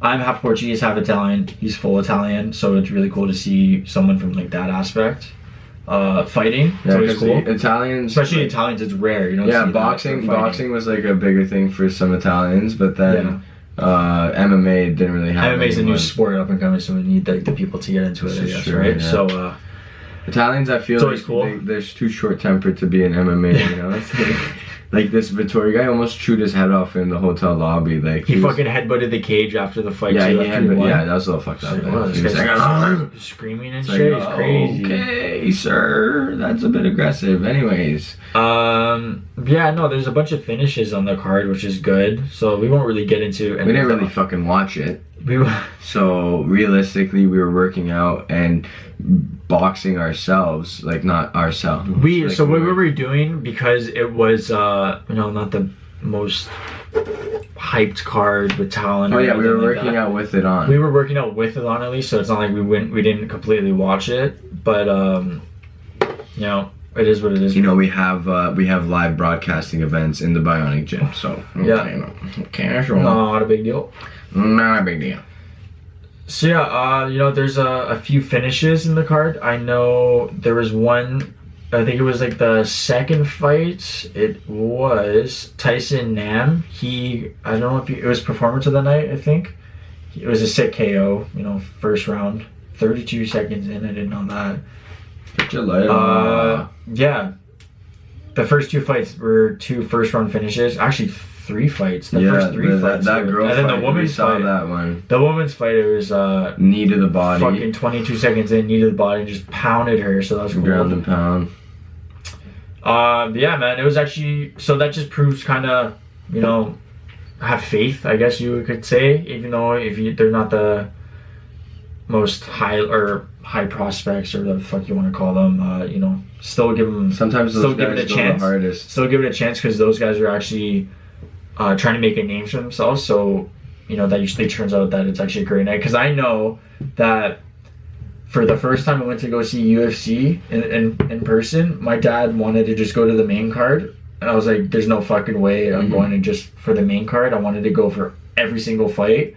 Speaker 2: I'm half Portuguese, half Italian. He's full Italian, so it's really cool to see someone from like that aspect fighting. It's always cool.
Speaker 1: Italians,
Speaker 2: especially Italians, it's rare. You know,
Speaker 1: yeah, boxing was like a bigger thing for some Italians, but then MMA didn't really have.
Speaker 2: MMA is a new sport up and coming, so we need the people to get into it. I guess, right? Yeah. So
Speaker 1: Italians, I feel
Speaker 2: It's always
Speaker 1: like
Speaker 2: cool.
Speaker 1: they're too short-tempered to be in MMA, you know? It's like this Vittori guy almost chewed his head off in the hotel lobby. Like
Speaker 2: He fucking headbutted the cage after the fight.
Speaker 1: yeah,
Speaker 2: too,
Speaker 1: that was a little fucked up.
Speaker 2: Like,
Speaker 1: He was like,
Speaker 2: screaming and
Speaker 1: it's
Speaker 2: shit.
Speaker 1: like,
Speaker 2: It's crazy.
Speaker 1: okay, sir, that's a bit aggressive. Anyways,
Speaker 2: yeah, no, there's a bunch of finishes on the card, which is good. So we won't really get into.
Speaker 1: we didn't really fucking watch it.
Speaker 2: We
Speaker 1: So realistically, we were working out and boxing ourselves, like not ourselves. Like
Speaker 2: so what we were doing, because it was not the most hyped card with talent.
Speaker 1: Oh
Speaker 2: or
Speaker 1: yeah, we were
Speaker 2: anything like
Speaker 1: working
Speaker 2: that.
Speaker 1: out with it on.
Speaker 2: We were working out with it on at least, so it's not like we didn't completely watch it, but it is what it is.
Speaker 1: You know, we have live broadcasting events in the Bionic Gym, so
Speaker 2: Yeah.
Speaker 1: casual.
Speaker 2: Not a big deal.
Speaker 1: Not a big deal.
Speaker 2: So yeah, there's a few finishes in the card. I know there was one. I think it was like the second fight. It was Tyson Nam. I don't know if it was performance of the night. I think it was a sick KO. First round, 32 seconds in. I didn't know that.
Speaker 1: Get your light on.
Speaker 2: Yeah. The first two fights were 2 first-round finishes. Actually, 3 fights. The first 3 fights.
Speaker 1: That girl
Speaker 2: and then
Speaker 1: fight,
Speaker 2: the women's
Speaker 1: we saw
Speaker 2: fight.
Speaker 1: that one.
Speaker 2: The women's fight, it was
Speaker 1: Knee to the body.
Speaker 2: fucking 22 seconds in, knee to the body, and just pounded her. So that was cool.
Speaker 1: Ground and pound.
Speaker 2: Yeah, man. It was actually, so that just proves kind of, have faith, I guess you could say. Even though they're not the most high prospects, or the fuck you want to call them, still give them.
Speaker 1: Sometimes those
Speaker 2: still give
Speaker 1: guys
Speaker 2: it a
Speaker 1: go
Speaker 2: chance.
Speaker 1: the hardest.
Speaker 2: Still give it a chance, because those guys are actually trying to make a name for themselves. So that usually turns out that it's actually a great night. Because I know that for the first time I went to go see UFC in person, my dad wanted to just go to the main card, and I was like, "There's no fucking way I'm going to just for the main card." I wanted to go for every single fight.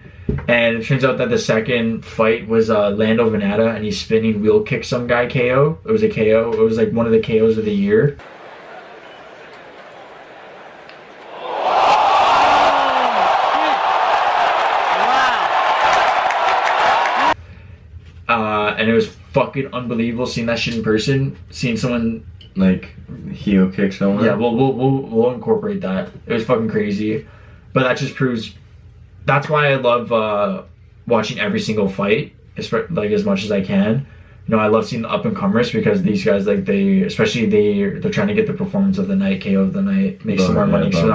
Speaker 2: And it turns out that the second fight was Lando Venata, and he spinning wheel kicked some guy KO. It was a KO. It was like one of the KOs of the year. And it was fucking unbelievable seeing that shit in person. Seeing someone
Speaker 1: Like heel kick someone.
Speaker 2: Yeah, we'll incorporate that. It was fucking crazy, but that just proves. That's why I love watching every single fight, as much as I can. I love seeing the up and comers, because these guys, they're trying to get the performance of the night, KO of the night, make some more money. So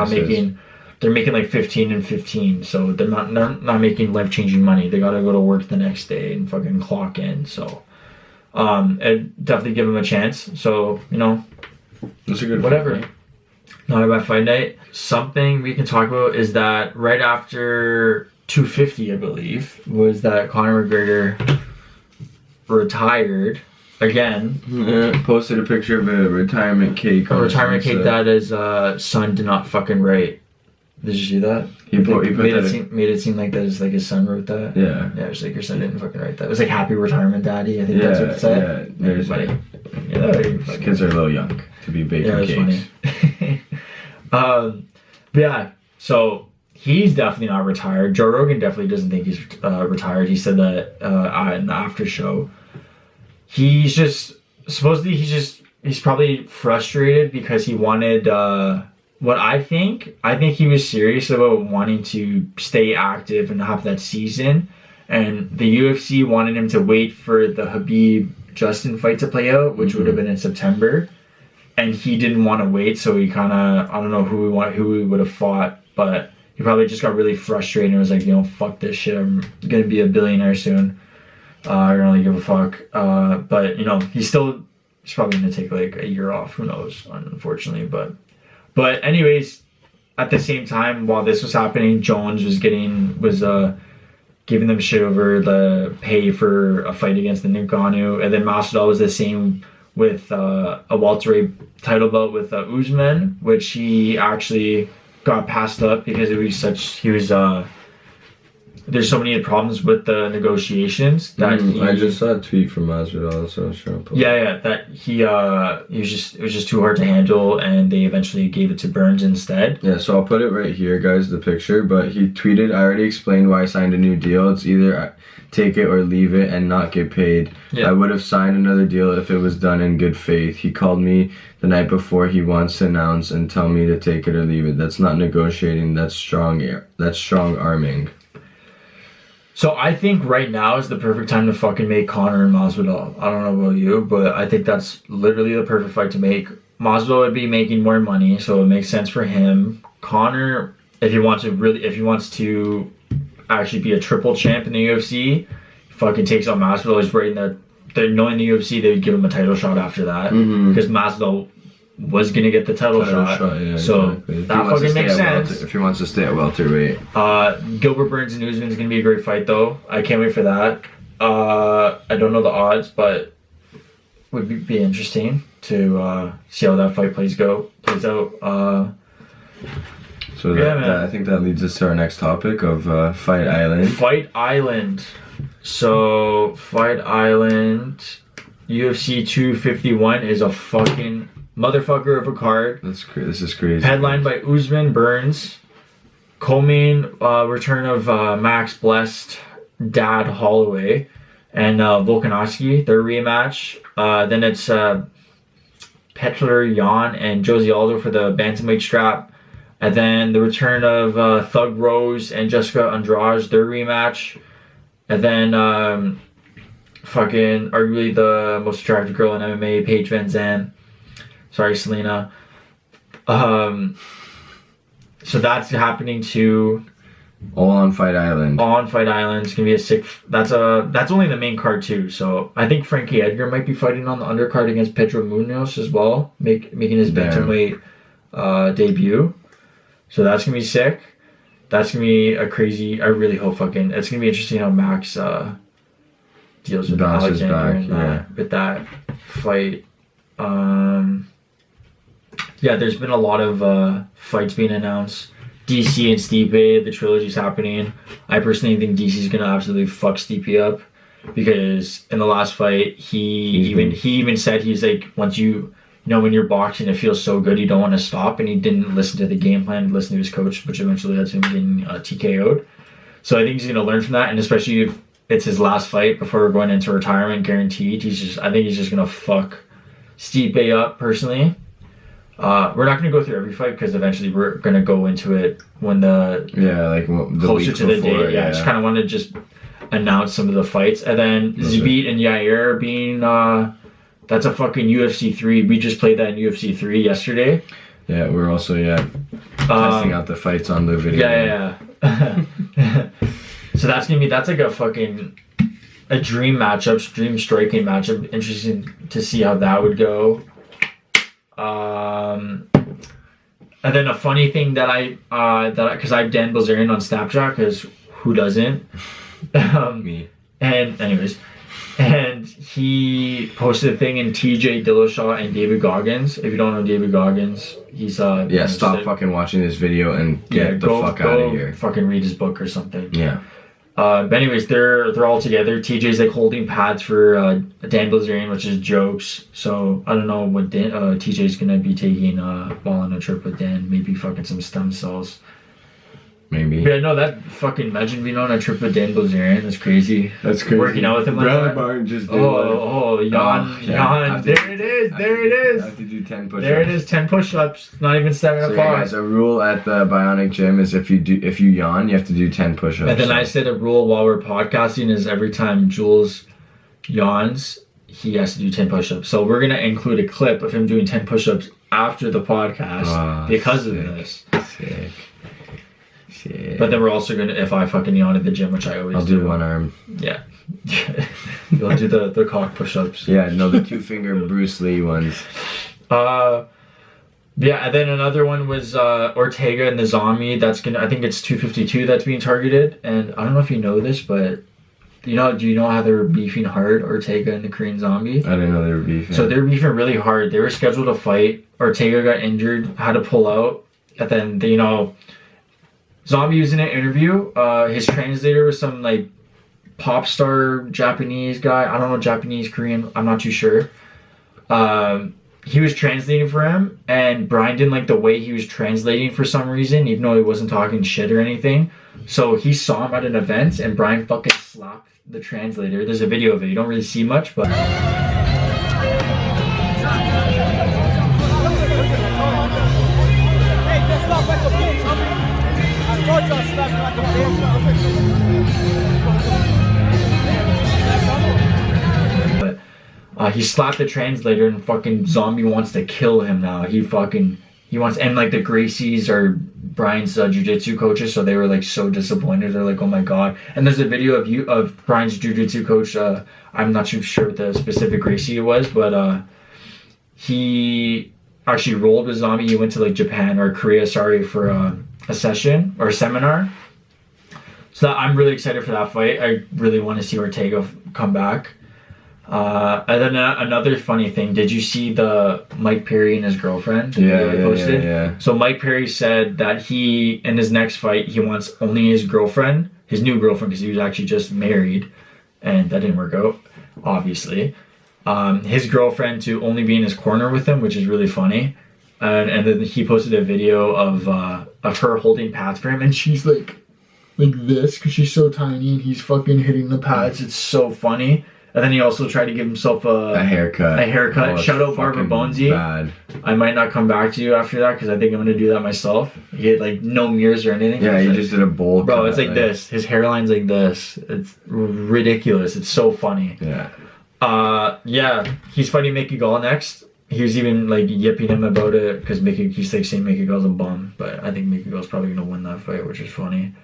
Speaker 2: they're making like 15 and 15. So they're not making life changing money. They gotta go to work the next day and fucking clock in. So I'd definitely give them a chance. So
Speaker 1: That's a good
Speaker 2: whatever.
Speaker 1: fight.
Speaker 2: Not a bad fight night. Something we can talk about is that right after 250, I believe, was that Conor McGregor retired again.
Speaker 1: Posted a picture of a retirement cake.
Speaker 2: A retirement cake that his son did not fucking write. Did you see that?
Speaker 1: He
Speaker 2: made it seem like that his son wrote that.
Speaker 1: Yeah.
Speaker 2: Yeah, it was like, your son didn't fucking write that. It was like, happy retirement, daddy. I think that's what it said.
Speaker 1: Yeah, there's
Speaker 2: funny.
Speaker 1: These kids are a little young to be baking cakes.
Speaker 2: Funny. Yeah, so he's definitely not retired. Joe Rogan definitely doesn't think he's retired. He said that in the after show. He's just supposedly he's probably frustrated because he wanted what I think he was serious about wanting to stay active and have that season, and the UFC wanted him to wait for the Khabib Justin fight to play out, which would have been in September, and he didn't want to wait, so he kind of, I don't know who we would have fought, but he probably just got really frustrated and was like, fuck this shit, I'm gonna be a billionaire soon. I don't really give a fuck. But he's probably gonna take like a year off. Who knows? Unfortunately, but anyways, at the same time, while this was happening, Jones was giving them shit over the pay for a fight against the Ngannou, and then Masvidal was the same with a welterweight title belt with Usman, which he actually got passed up because he was there's so many problems with the negotiations that
Speaker 1: I just saw a tweet from Masvidal, so I was trying to pull
Speaker 2: that it was just too hard to handle, and they eventually gave it to Burns instead.
Speaker 1: Yeah, so I'll put it right here, guys, the picture. But he tweeted, "I already explained why I signed a new deal. It's either take it or leave it and not get paid.
Speaker 2: Yeah.
Speaker 1: I would have signed another deal if it was done in good faith. He called me the night before. He wants to announce and tell me to take it or leave it. That's not negotiating. That's strong arming."
Speaker 2: So I think right now is the perfect time to fucking make Conor and Masvidal. I don't know about you, but I think that's literally the perfect fight to make. Masvidal would be making more money, so it makes sense for him. Conor, if he wants to actually be a triple champ in the UFC, fucking takes out Masvidal. He's right in that. Knowing the UFC, they would give him a title shot after that because Masvidal was gonna get the title shot.
Speaker 1: Yeah,
Speaker 2: so
Speaker 1: exactly.
Speaker 2: that fucking makes sense.
Speaker 1: If he wants to stay at welterweight.
Speaker 2: Gilbert Burns and Usman is gonna be a great fight though. I can't wait for that. I don't know the odds, but would be interesting to see how that fight plays out.
Speaker 1: So I think that leads us to our next topic of Fight Island.
Speaker 2: Fight Island. So Fight Island, UFC 251 is a fucking motherfucker of a card.
Speaker 1: This is crazy.
Speaker 2: Headlined by Usman, Burns, co-main return of Max Blessed, Dad Holloway, and Volkanovski, their rematch. Then it's Petler, Jan, and Josie Aldo for the bantamweight strap. And then the return of Thug Rose and Jessica Andrade, their rematch. And then fucking arguably the most attractive girl in MMA, Paige Van Zandt. Sorry, Selena. So that's happening too.
Speaker 1: All on Fight Island.
Speaker 2: All on Fight Island. It's gonna be a sick. That's only the main card too. So I think Frankie Edgar might be fighting on the undercard against Pedro Munoz as well, making his bantamweight debut. So that's gonna be sick. That's gonna be a crazy. I really hope it's gonna be interesting how Max deals with Alexander and with that fight. Yeah, there's been a lot of fights being announced. DC and Stipe, the trilogy's happening. I personally think DC's gonna absolutely fuck Stipe up because in the last fight, he even said he's like, once when you're boxing, it feels so good, you don't want to stop, and he didn't listen to the game plan, listen to his coach, which eventually led to him getting TKO'd. So I think he's gonna learn from that, and especially if it's his last fight before going into retirement, guaranteed. I think he's just gonna fuck Stipe up personally. We're not going to go through every fight because eventually we're going to go into it when the closer to the date. Yeah, I just kind of want to just announce some of the fights. And then Zabit and Yair being, that's a fucking UFC 3. We just played that in UFC 3 yesterday.
Speaker 1: Yeah, we're also, testing out the fights on the video.
Speaker 2: Yeah. So that's like a dream matchup, dream striking matchup. Interesting to see how that would go. And then a funny thing that because I have Dan Bilzerian on Snapchat, because who doesn't?
Speaker 1: Me.
Speaker 2: And he posted a thing in TJ Dillashaw and David Goggins. If you don't know David Goggins, he's
Speaker 1: stop fucking watching this video and get the fuck out of here.
Speaker 2: Fucking read his book or something.
Speaker 1: Yeah.
Speaker 2: But anyways, they're all together. TJ's like holding pads for Dan Bilzerian, which is jokes. So I don't know what TJ's gonna be taking while on a trip with Dan. Maybe fucking some stem cells.
Speaker 1: Maybe.
Speaker 2: Yeah, no, that fucking imagine being on a trip with Dan Bilzerian. That's crazy.
Speaker 1: That's crazy.
Speaker 2: Working out with him like that.
Speaker 1: Barton just did
Speaker 2: Jan. There it is.
Speaker 1: I have to do 10 push-ups.
Speaker 2: There it is, 10 push-ups. Not even 7 o'clock.
Speaker 1: Yeah, guys, a rule at the Bionic Gym is if you yawn, you have to do 10 push-ups.
Speaker 2: And then I said a rule while we're podcasting is every time Jules yawns, he has to do 10 push-ups. So we're gonna include a clip of him doing 10 push-ups after the podcast because of this.
Speaker 1: Sick.
Speaker 2: But then we're also gonna, if I fucking yawn at the gym, which I always
Speaker 1: I'll do one arm.
Speaker 2: Yeah. You'll do the cock push-ups.
Speaker 1: Yeah, no, the 2-finger Bruce Lee ones.
Speaker 2: Yeah, and then another one was Ortega and the Zombie. I think it's 252 that's being targeted. And I don't know if you know this, but do you know how they were beefing hard, Ortega and the Korean Zombie?
Speaker 1: I didn't know they were beefing.
Speaker 2: So they were beefing really hard. They were scheduled to fight. Ortega got injured, had to pull out, and then Zombie was in an interview. His translator was some like pop star Japanese guy. I don't know, Japanese, Korean. I'm not too sure. He was translating for him, and Brian didn't like the way he was translating for some reason, even though he wasn't talking shit or anything. So he saw him at an event, and Brian fucking slapped the translator. There's a video of it. You don't really see much, but... he slapped the translator, and fucking Zombie wants to kill him now. He wants, and like the Gracies are Brian's jiu-jitsu coaches, so they were like so disappointed. They're like, oh my god. And there's a video of Brian's jiu-jitsu coach. I'm not too sure what the specific Gracie it was, but he actually rolled with Zombie. He went to like Japan or Korea, sorry, for a session or a seminar. So I'm really excited for that fight. I really want to see Ortega come back. And then another funny thing, did you see the Mike Perry and his girlfriend?
Speaker 1: Yeah.
Speaker 2: So Mike Perry said that he, in his next fight, he wants only his girlfriend, his new girlfriend, because he was actually just married, and that didn't work out, obviously. His girlfriend to only be in his corner with him, which is really funny. And then he posted a video of her holding pads for him, and she's like this, because she's so tiny, and he's fucking hitting the pads. It's so funny. And then he also tried to give himself a haircut.
Speaker 1: Oh,
Speaker 2: Shout out Barbara Bonesy.
Speaker 1: Bad.
Speaker 2: I might not come back to you after that, because I think I'm going to do that myself. He had like no mirrors or anything.
Speaker 1: Yeah, he just did a bowl
Speaker 2: Bro,
Speaker 1: cut,
Speaker 2: it's like this. His hairline's like this. It's ridiculous. It's so funny.
Speaker 1: Yeah.
Speaker 2: He's fighting Mickey Gall next. He was even like yipping him about it, because he's like saying Mickey Gall's a bum. But I think Mickey Gall's probably going to win that fight, which is funny.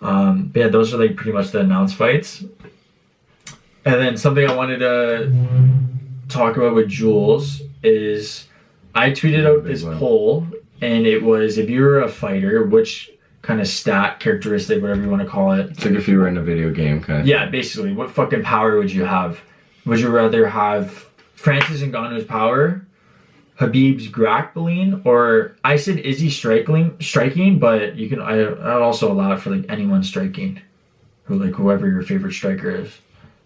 Speaker 2: But yeah, those are like pretty much the announced fights. And then something I wanted to talk about with Jules is I tweeted out this poll, and it was, if you were a fighter, which kind of stat, characteristic, whatever you want to call it.
Speaker 1: It's like if you were in a video game kind of.
Speaker 2: Yeah, basically. What fucking power would you have? Would you rather have Francis Ngannou's power, Khabib's grappling, or I said Izzy striking, but you can I'd also allow it for like anyone striking, whoever your favorite striker is.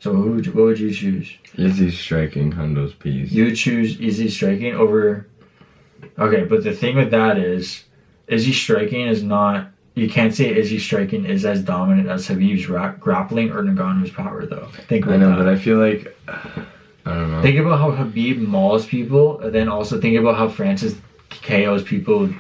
Speaker 2: So what would you choose?
Speaker 1: Izzy striking, Hondo's piece.
Speaker 2: You would choose Izzy striking over... Okay, but the thing with that is, Izzy striking is not... You can't say Izzy striking is as dominant as Khabib's grappling or Ngannou's power, though. Think about that.
Speaker 1: But I feel like... I don't know.
Speaker 2: Think about how Khabib mauls people, and then also think about how Francis KOs people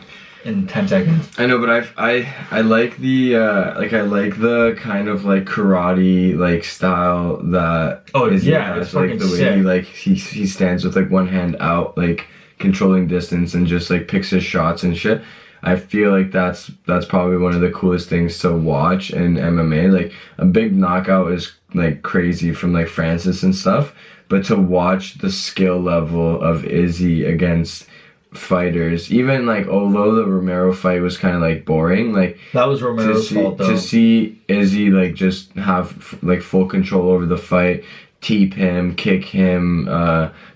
Speaker 2: in 10 seconds.
Speaker 1: I know, but I like the I like the kind of like karate like style that Izzy has.
Speaker 2: It's
Speaker 1: like the way
Speaker 2: sick.
Speaker 1: he stands with like one hand out, like controlling distance, and just like picks his shots and shit. I feel like that's probably one of the coolest things to watch in MMA. Like a big knockout is like crazy from like Francis and stuff, but to watch the skill level of Izzy against fighters, even like although the Romero fight was kind of like boring, like
Speaker 2: that was Romero's fault though.
Speaker 1: To see Izzy like just have like full control over the fight, teep him, kick him,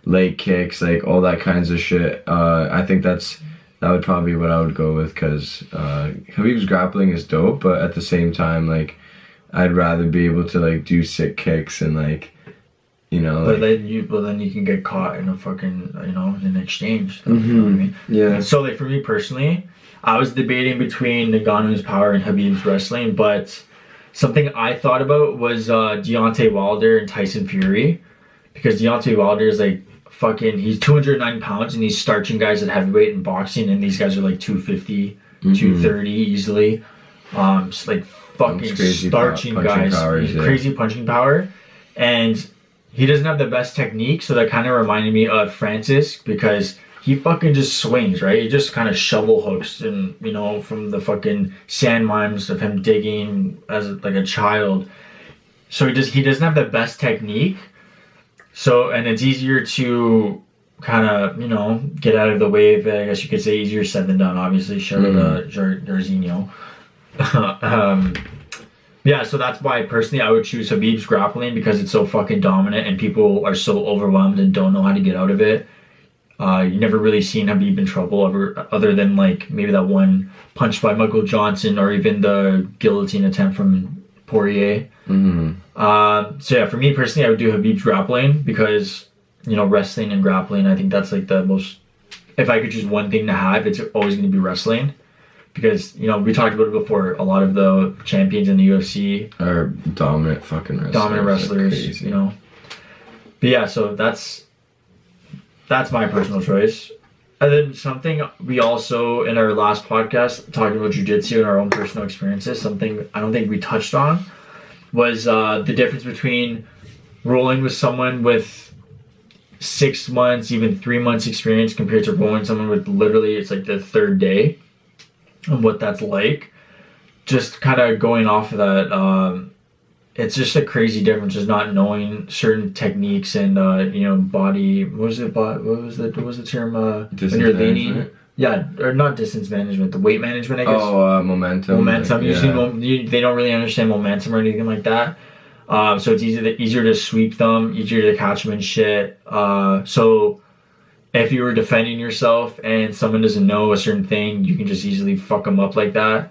Speaker 1: leg kicks, like all that kinds of shit. I think that would probably be what I would go with, because Khabib's grappling is dope, but at the same time, like I'd rather be able to like do sick kicks and like, you know.
Speaker 2: But then you can get caught in a fucking, you know, in an exchange. You know what I mean?
Speaker 1: Yeah.
Speaker 2: So like for me personally, I was debating between Ngannou's power and Khabib's wrestling, but something I thought about was Deontay Wilder and Tyson Fury, because Deontay Wilder is like fucking, he's 209 pounds and he's starching guys at heavyweight in boxing, and these guys are like 250, 230 easily. Just like fucking starching guys, crazy punching power, and he doesn't have the best technique, so that kind of reminded me of Francis, because he fucking just swings, right? He just kind of shovel hooks, and you know, from the fucking sand mines of him digging as like a child. So he doesn't have the best technique. So, and it's easier to kind of, you know, get out of the way of it. I guess you could say easier said than done, obviously. Shout out to Jairzinho. Yeah, so that's why personally I would choose Khabib's grappling, because it's so fucking dominant and people are so overwhelmed and don't know how to get out of it. You never really seen Khabib in trouble other than like maybe that one punch by Michael Johnson or even the guillotine attempt from Poirier.
Speaker 1: Mm-hmm.
Speaker 2: So yeah, for me personally, I would do Khabib's grappling because, you know, wrestling and grappling, I think that's like the most, if I could choose one thing to have, it's always going to be wrestling. Because, you know, we talked about it before, a lot of the champions in the UFC
Speaker 1: are dominant fucking wrestlers.
Speaker 2: Dominant wrestlers, you know. But yeah, so that's my personal choice. And then something we also, in our last podcast, talking about jiu-jitsu and our own personal experiences, something I don't think we touched on was the difference between rolling with someone with 6 months, even 3 months experience compared to rolling someone with literally, it's like the third day, and what that's like. Just kind of going off of that, it's just a crazy difference, just not knowing certain techniques and you know, body. What was the term? When you're leaning. Yeah, or not distance management, the weight management, I guess.
Speaker 1: Oh, momentum.
Speaker 2: Momentum.
Speaker 1: Like,
Speaker 2: Usually, they don't really understand momentum or anything like that. So it's easier to sweep them, easier to catch them and shit. So if you were defending yourself and someone doesn't know a certain thing, you can just easily fuck them up like that.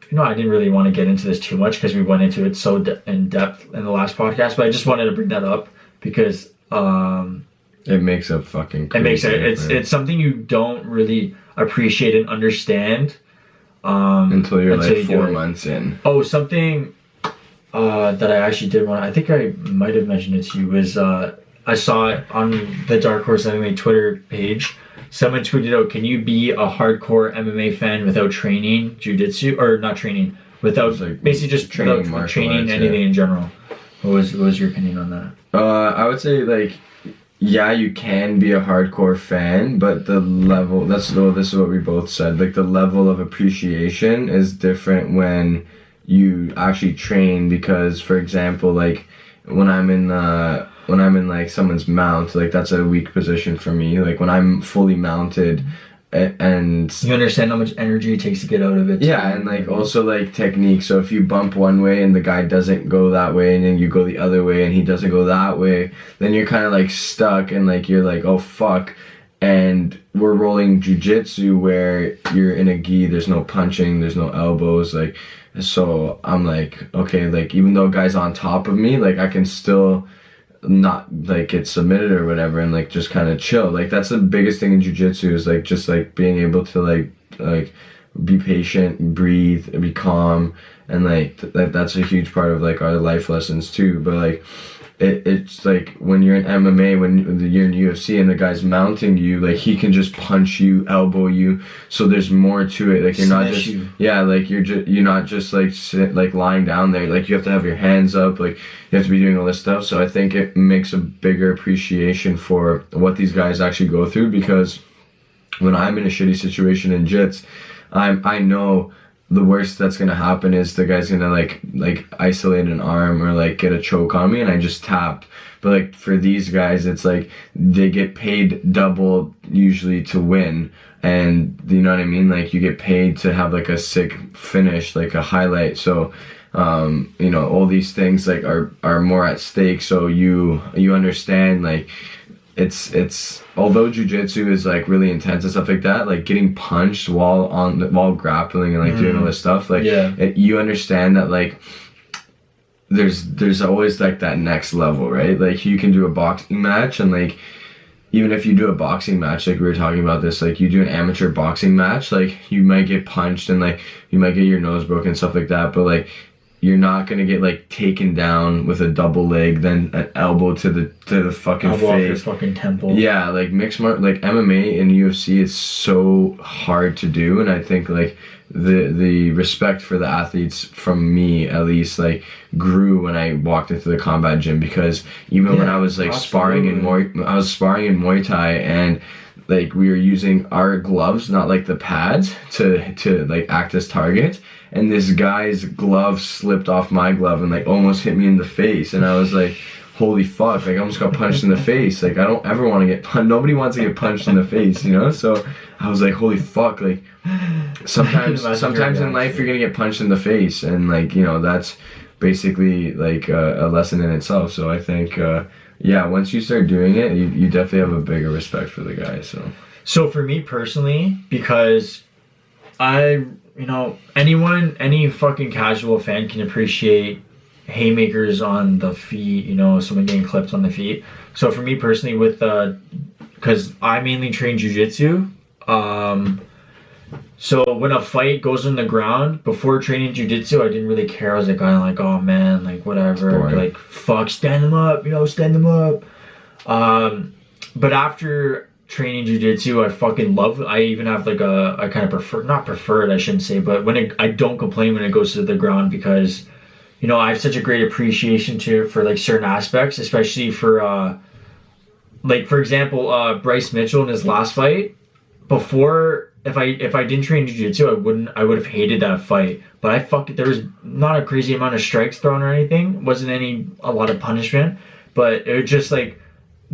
Speaker 2: You know, I didn't really want to get into this too much because we went into it so in depth in the last podcast, but I just wanted to bring that up because
Speaker 1: it makes a fucking crazy
Speaker 2: it's something you don't really appreciate and understand
Speaker 1: until you're like 4 months in.
Speaker 2: Oh, something that I actually did want, I think I might have mentioned it to you, was I saw it on the Dark Horse MMA Twitter page. Someone tweeted out, can you be a hardcore MMA fan without training jiu-jitsu, or not training, without
Speaker 1: like
Speaker 2: basically just training anything in general? What was your opinion on that?
Speaker 1: I would say, like, yeah, you can be a hardcore fan, but the level, this is what we both said, like the level of appreciation is different when you actually train, because for example, like when I'm in like someone's mount, like that's a weak position for me. Like when I'm fully mounted and
Speaker 2: you understand how much energy it takes to get out of it.
Speaker 1: Yeah, and like also like technique. So if you bump one way and the guy doesn't go that way, and then you go the other way and he doesn't go that way, then you're kind of like stuck, and like you're like, oh fuck. And we're rolling jiu-jitsu where you're in a gi, there's no punching, there's no elbows, like, so I'm like, okay, like even though a guy's on top of me, like I can still not like get submitted or whatever, and like just kind of chill. Like that's the biggest thing in jiu-jitsu, is like just like being able to like be patient, breathe, be calm, and like that's a huge part of like our life lessons too. But like it's like when you're in MMA, when you're in UFC and the guy's mounting you, like he can just punch you, elbow you, so there's more to it. Like you're not just like you're not just like lying down there. Like you have to have your hands up, like you have to be doing all this stuff. So I think it makes a bigger appreciation for what these guys actually go through, because when I'm in a shitty situation in jits, I know the worst that's gonna happen is the guy's gonna like isolate an arm or like get a choke on me and I just tap. But like for these guys, it's like they get paid double usually to win, and you know what I mean, like you get paid to have like a sick finish, like a highlight. So you know, all these things like are more at stake. So you understand, like it's although jiu-jitsu is like really intense and stuff like that, like getting punched while grappling and like doing all this stuff, like you understand that like there's always like that next level, right? Like you can do a boxing match, and like even if you do a boxing match, like we were talking about this, like you do an amateur boxing match, like you might get punched and like you might get your nose broken and stuff like that, but like you're not gonna get like taken down with a double leg, then an elbow to the fucking
Speaker 2: elbow
Speaker 1: face,
Speaker 2: off your fucking temple.
Speaker 1: Yeah, like mixed like MMA and UFC, it's so hard to do, and I think like the respect for the athletes, from me at least, like grew when I walked into the combat gym, because even when I was like sparring in Muay Thai, and like we were using our gloves, not like the pads, to like act as targets, and this guy's glove slipped off my glove and like almost hit me in the face, and I was like, holy fuck, like I almost got punched in the face. Like I don't ever want to get punched. Nobody wants to get punched in the face, you know? So I was like, holy fuck, like sometimes in life you're gonna get punched in the face, and like, you know, that's basically like a lesson in itself. So I think yeah, once you start doing it, you definitely have a bigger respect for the guy.
Speaker 2: So for me personally, because any fucking casual fan can appreciate haymakers on the feet, someone getting clipped on the feet. So for me personally, because I mainly train jiu-jitsu, so when a fight goes on the ground, before training jiu-jitsu, I didn't really care. I was like, oh man, like whatever, like fuck, stand them up, stand them up. But after training jiu-jitsu, I fucking love. I even have like I kind of not prefer it, I shouldn't say, but I don't complain when it goes to the ground because, I have such a great appreciation for like certain aspects, especially for like for example, Bryce Mitchell in his last fight. Before, if I didn't train jiu-jitsu, I would have hated that fight. But there was not a crazy amount of strikes thrown or anything. Wasn't a lot of punishment, but it was just like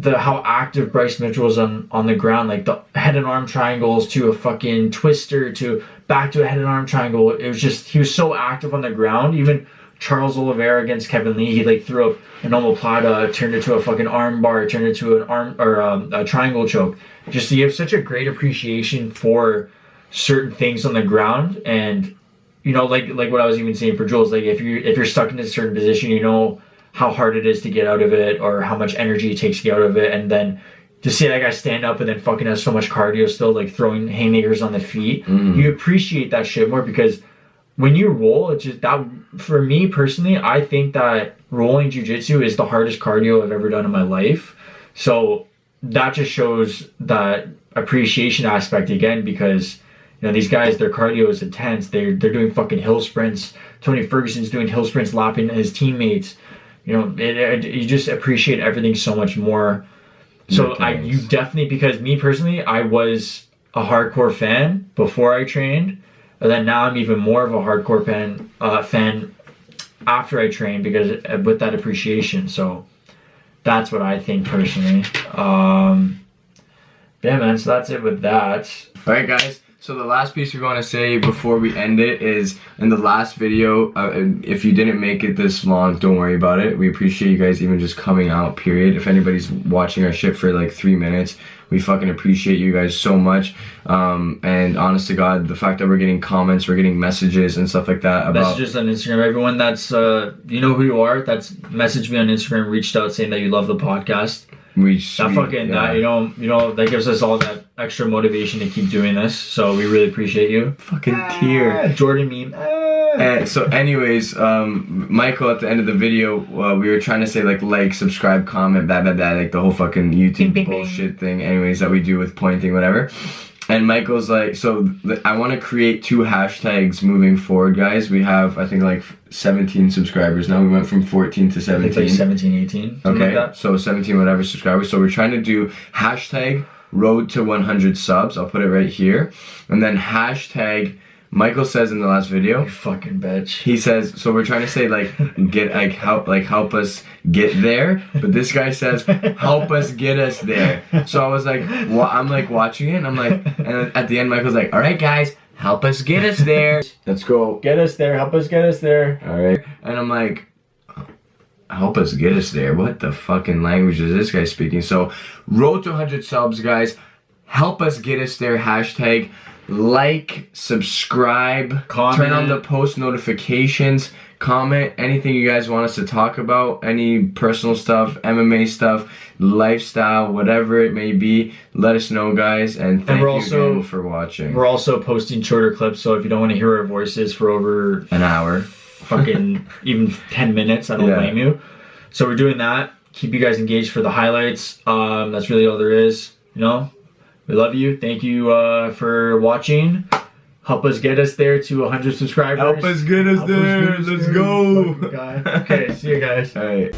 Speaker 2: how active Bryce Mitchell was on the ground, like the head and arm triangles to a fucking twister to back to a head and arm triangle. It was just, he was so active on the ground. Even Charles Oliveira against Kevin Lee, he like threw up a normal plata, turned it to a fucking arm bar, turned it to an arm or a triangle choke. Just you have such a great appreciation for certain things on the ground, and like what I was even saying for Jules, like if you're stuck in a certain position, how hard it is to get out of it, or how much energy it takes to get out of it, and then to see that guy stand up and then fucking has so much cardio still, like throwing haymakers on the feet, you appreciate that shit more because when you roll, it's just that. For me personally, I think that rolling jiu-jitsu is the hardest cardio I've ever done in my life. So that just shows that appreciation aspect again, because these guys, their cardio is intense. They're doing fucking hill sprints. Tony Ferguson's doing hill sprints, lapping his teammates. You just appreciate everything so much more. So you definitely, because me personally, I was a hardcore fan before I trained, and then now I'm even more of a hardcore fan after I trained, because with that appreciation. So that's what I think personally. Yeah, man. So that's it with that.
Speaker 1: All right, guys. So the last piece we want to say before we end it is, in the last video, if you didn't make it this long, don't worry about it. We appreciate you guys even just coming out, period. If anybody's watching our shit for like 3 minutes, we fucking appreciate you guys so much. And honest to God, the fact that we're getting comments, we're getting messages and stuff like that about...
Speaker 2: Messages on Instagram. Everyone that's, you know who you are, that's messaged me on Instagram, reached out saying that you love the podcast. That gives us all that extra motivation to keep doing this. So we really appreciate you.
Speaker 1: Fucking tear.
Speaker 2: Jordan meme.
Speaker 1: So anyways, Michael, at the end of the video, we were trying to say like, subscribe, comment, blah, blah, blah, like the whole fucking YouTube bullshit thing, anyways, that we do with pointing, whatever. And Michael's like, I want to create 2 hashtags moving forward, guys. We have, I think, like 17 subscribers now. We went from 14 to 17.
Speaker 2: It's like 17, 18.
Speaker 1: Okay,
Speaker 2: like
Speaker 1: so 17 whatever subscribers. So we're trying to do hashtag road to 100 subs. I'll put it right here. And then hashtag, Michael says in the last video,
Speaker 2: you fucking bitch.
Speaker 1: He says, so we're trying to say help us get there, but this guy says help us get us there. So I was like, I'm like watching it, and I'm like, and at the end Michael's like, all right guys, help us get us there. Let's go.
Speaker 2: Get us there. Help us get us there.
Speaker 1: All right. And I'm like, help us get us there. What the fucking language is this guy speaking? So road to 100 subs, guys. Help us get us there. Hashtag. Like, subscribe, comment, turn on the post notifications, comment anything you guys want us to talk about, any personal stuff, MMA stuff, lifestyle, whatever it may be. Let us know, guys, and thank you again for watching.
Speaker 2: We're also posting shorter clips, so if you don't want to hear our voices for over
Speaker 1: an hour,
Speaker 2: fucking even 10 minutes, I don't blame you. So we're doing that. Keep you guys engaged for the highlights. That's really all there is, We love you. Thank you for watching. Help us get us there to 100 subscribers.
Speaker 1: Help us get us there. Let's go.
Speaker 2: Okay, see you guys.
Speaker 1: All right.